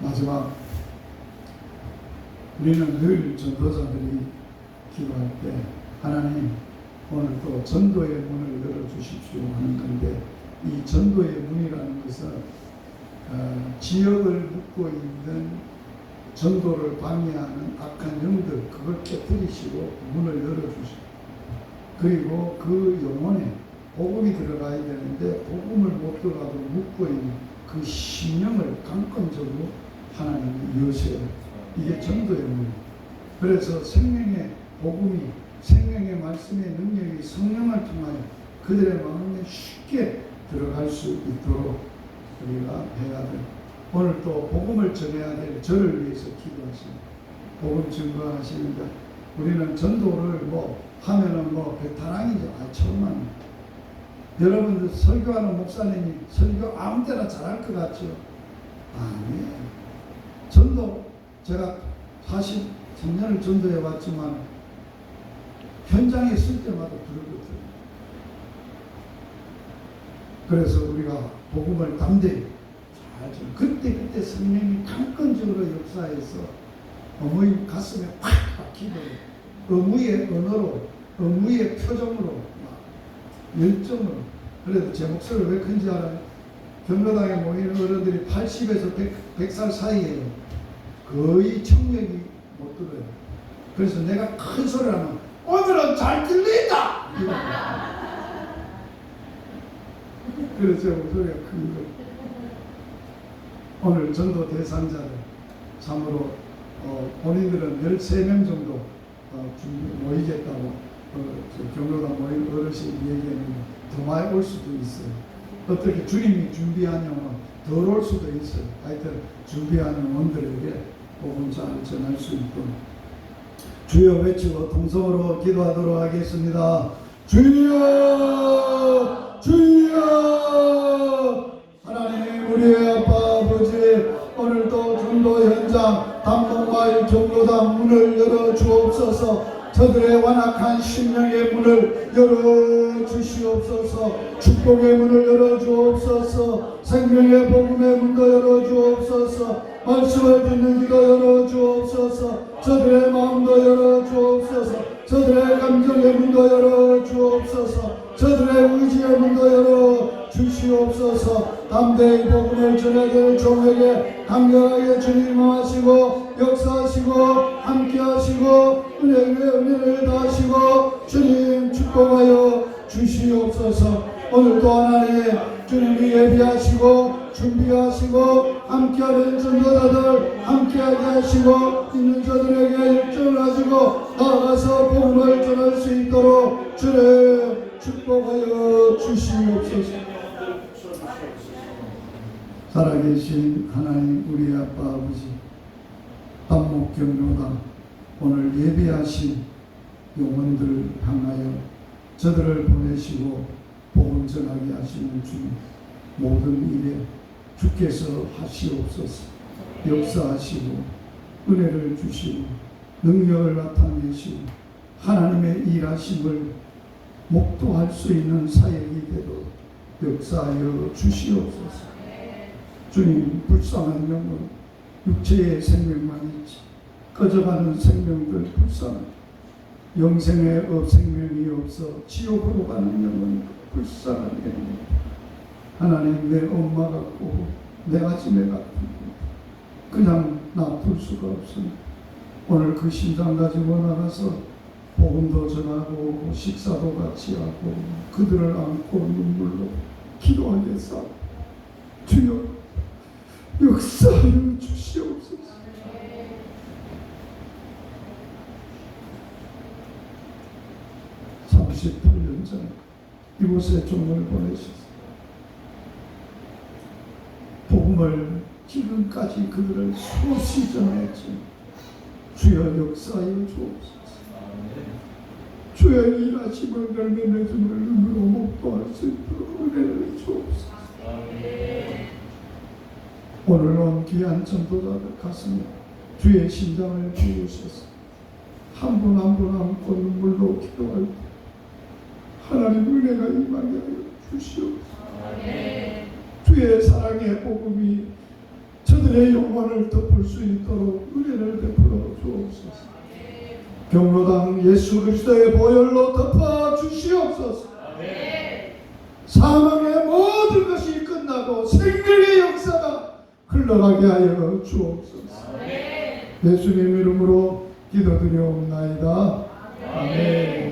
S1: 마지막, 우리는 늘 전도자들이 기도할 때 하나님 오늘 또 전도의 문을 열어주십시오 하는 건데, 이 전도의 문이라는 것은 지역을 묶고 있는 전도를 방해하는 악한 영들, 그걸 깨뜨리시고 문을 열어주시고, 그리고 그 영혼에 복음이 들어가야 되는데 복음을 못 들어가도 묶고 있는 그 심령을 강권적으로 하나님이 여셔요. 이게 전도의 문이에요. 그래서 생명의 복음이, 생명의 말씀의 능력이 성령을 통하여 그들의 마음에 쉽게 들어갈 수 있도록 우리가 해야 돼요. 오늘 또 복음을 전해야 될 저를 위해서 기도하십니다. 복음 증거하시는데, 우리는 전도를 하면은 베테랑이죠. 처음 합니다. 여러분들 설교하는 목사님이 설교 아무 때나 잘할 것 같죠? 아니에요. 전도, 제가 43년을 전도해 왔지만 현장에 있을 때마다 부르거든요. 그래서 우리가 복음을 담대히 잘 전, 그때 성령이 강권적으로 역사해서 어머니 가슴에 확 박히고 어무의 언어로, 어무의 표정으로, 열정으로. 그래도 제 목소리가 왜 큰지 알아요? 경로당에 모이는 어른들이 80에서 100살 사이에요. 거의 청력이 못 들어요. 그래서 내가 큰 소리를 하면 오늘은 잘 들린다! 그래서 제 목소리가 큰 거예요. 오늘 전도 대상자를 참으로 본인들은 13명 정도 모이겠다고 경로당 모인 어르신이 얘기했는데 더 많이 올 수도 있어요. 어떻게 주님이 준비한 영혼 덜 올 수도 있어요. 하여튼 준비한 영혼들에게 복음 잘 전할 수 있도록 주여 외치고 통성으로 기도하도록 하겠습니다. 주여 주여. 하나님 우리의 아빠 아버지, 오늘도 전도 현장 단봉마을 경로당 문을 열어 주옵소서. 저들의 완악한 심령의 문을 열어 주시옵소서. 축복의 문을 열어 주옵소서. 생명의 복음의 문도 열어 주옵소서. 말씀을 듣는 귀도 열어 주옵소서. 저들의 마음도 열어 주옵소서. 저들의 감정의 문도 열어 주옵소서. 저들의 의지의 문도 열어 주시옵소서. 담대히 복음을 전해야 될 종에게 강렬하게 주님 임하시고 역사하시고 함께하시고 은혜를 다하시고 주님 축복하여 주시옵소서. 오늘도 하나님 주님이 예비하시고 준비하시고 함께하는 전도자들 함께하게 하시고 있는 저들에게 열정을 가지고 나아가서 복음을 전할 수 있도록 주님 축복하여 주시옵소서. 살아계신 하나님 우리 아빠 아버지, 단목경로당 오늘 예비하신 영혼들을 향하여 저들을 보내시고 복음 전하게 하시는 주님, 모든 일에 주께서 하시옵소서. 역사하시고 은혜를 주시고 능력을 나타내시고 하나님의 일하심을 목도할 수 있는 사역이 되도록 역사하여 주시옵소서. 주님, 불쌍한 영혼, 육체의 생명만 있지 꺼져가는 생명들 불쌍한, 영생에 생명이 없어 지옥으로 가는 영혼 불쌍한 영혼. 하나님, 내 엄마 같고 내 아침에 같은 그냥 놔둘 수가 없습니다. 오늘 그 심장 가지고 나가서 복음도 전하고 식사도 같이 하고 그들을 안고 눈물로 기도하겠사. 주여 역사하여 주시옵소서. 네. 38년 전 이곳에 종을 보내셔서 복음을 지금까지 그들을 수없이 전했지. 주여 역사하여 주옵소서. 주여 일하심을 열매 맺음을 눈으로 목도할 수 있도록 은혜를 주옵소서. 오늘 온 귀한 전도자들 가슴에 주의 심장을 부으셔서 한 분 한 분 안고 눈물로 기도할 때 하나님 은혜가 임하게 하여 주시옵소서. 주의 사랑의 복음이 저들의 영혼을 덮을 수 있도록 은혜를 베풀어 주옵소서. 경로당 예수 그리스도의 보혈로 덮어 주시옵소서. 사망의 모든 것이 끝나고 생명의 역사가 흘러가게 하여 주옵소서. 예수님 이름으로 기도드리옵나이다. 아멘.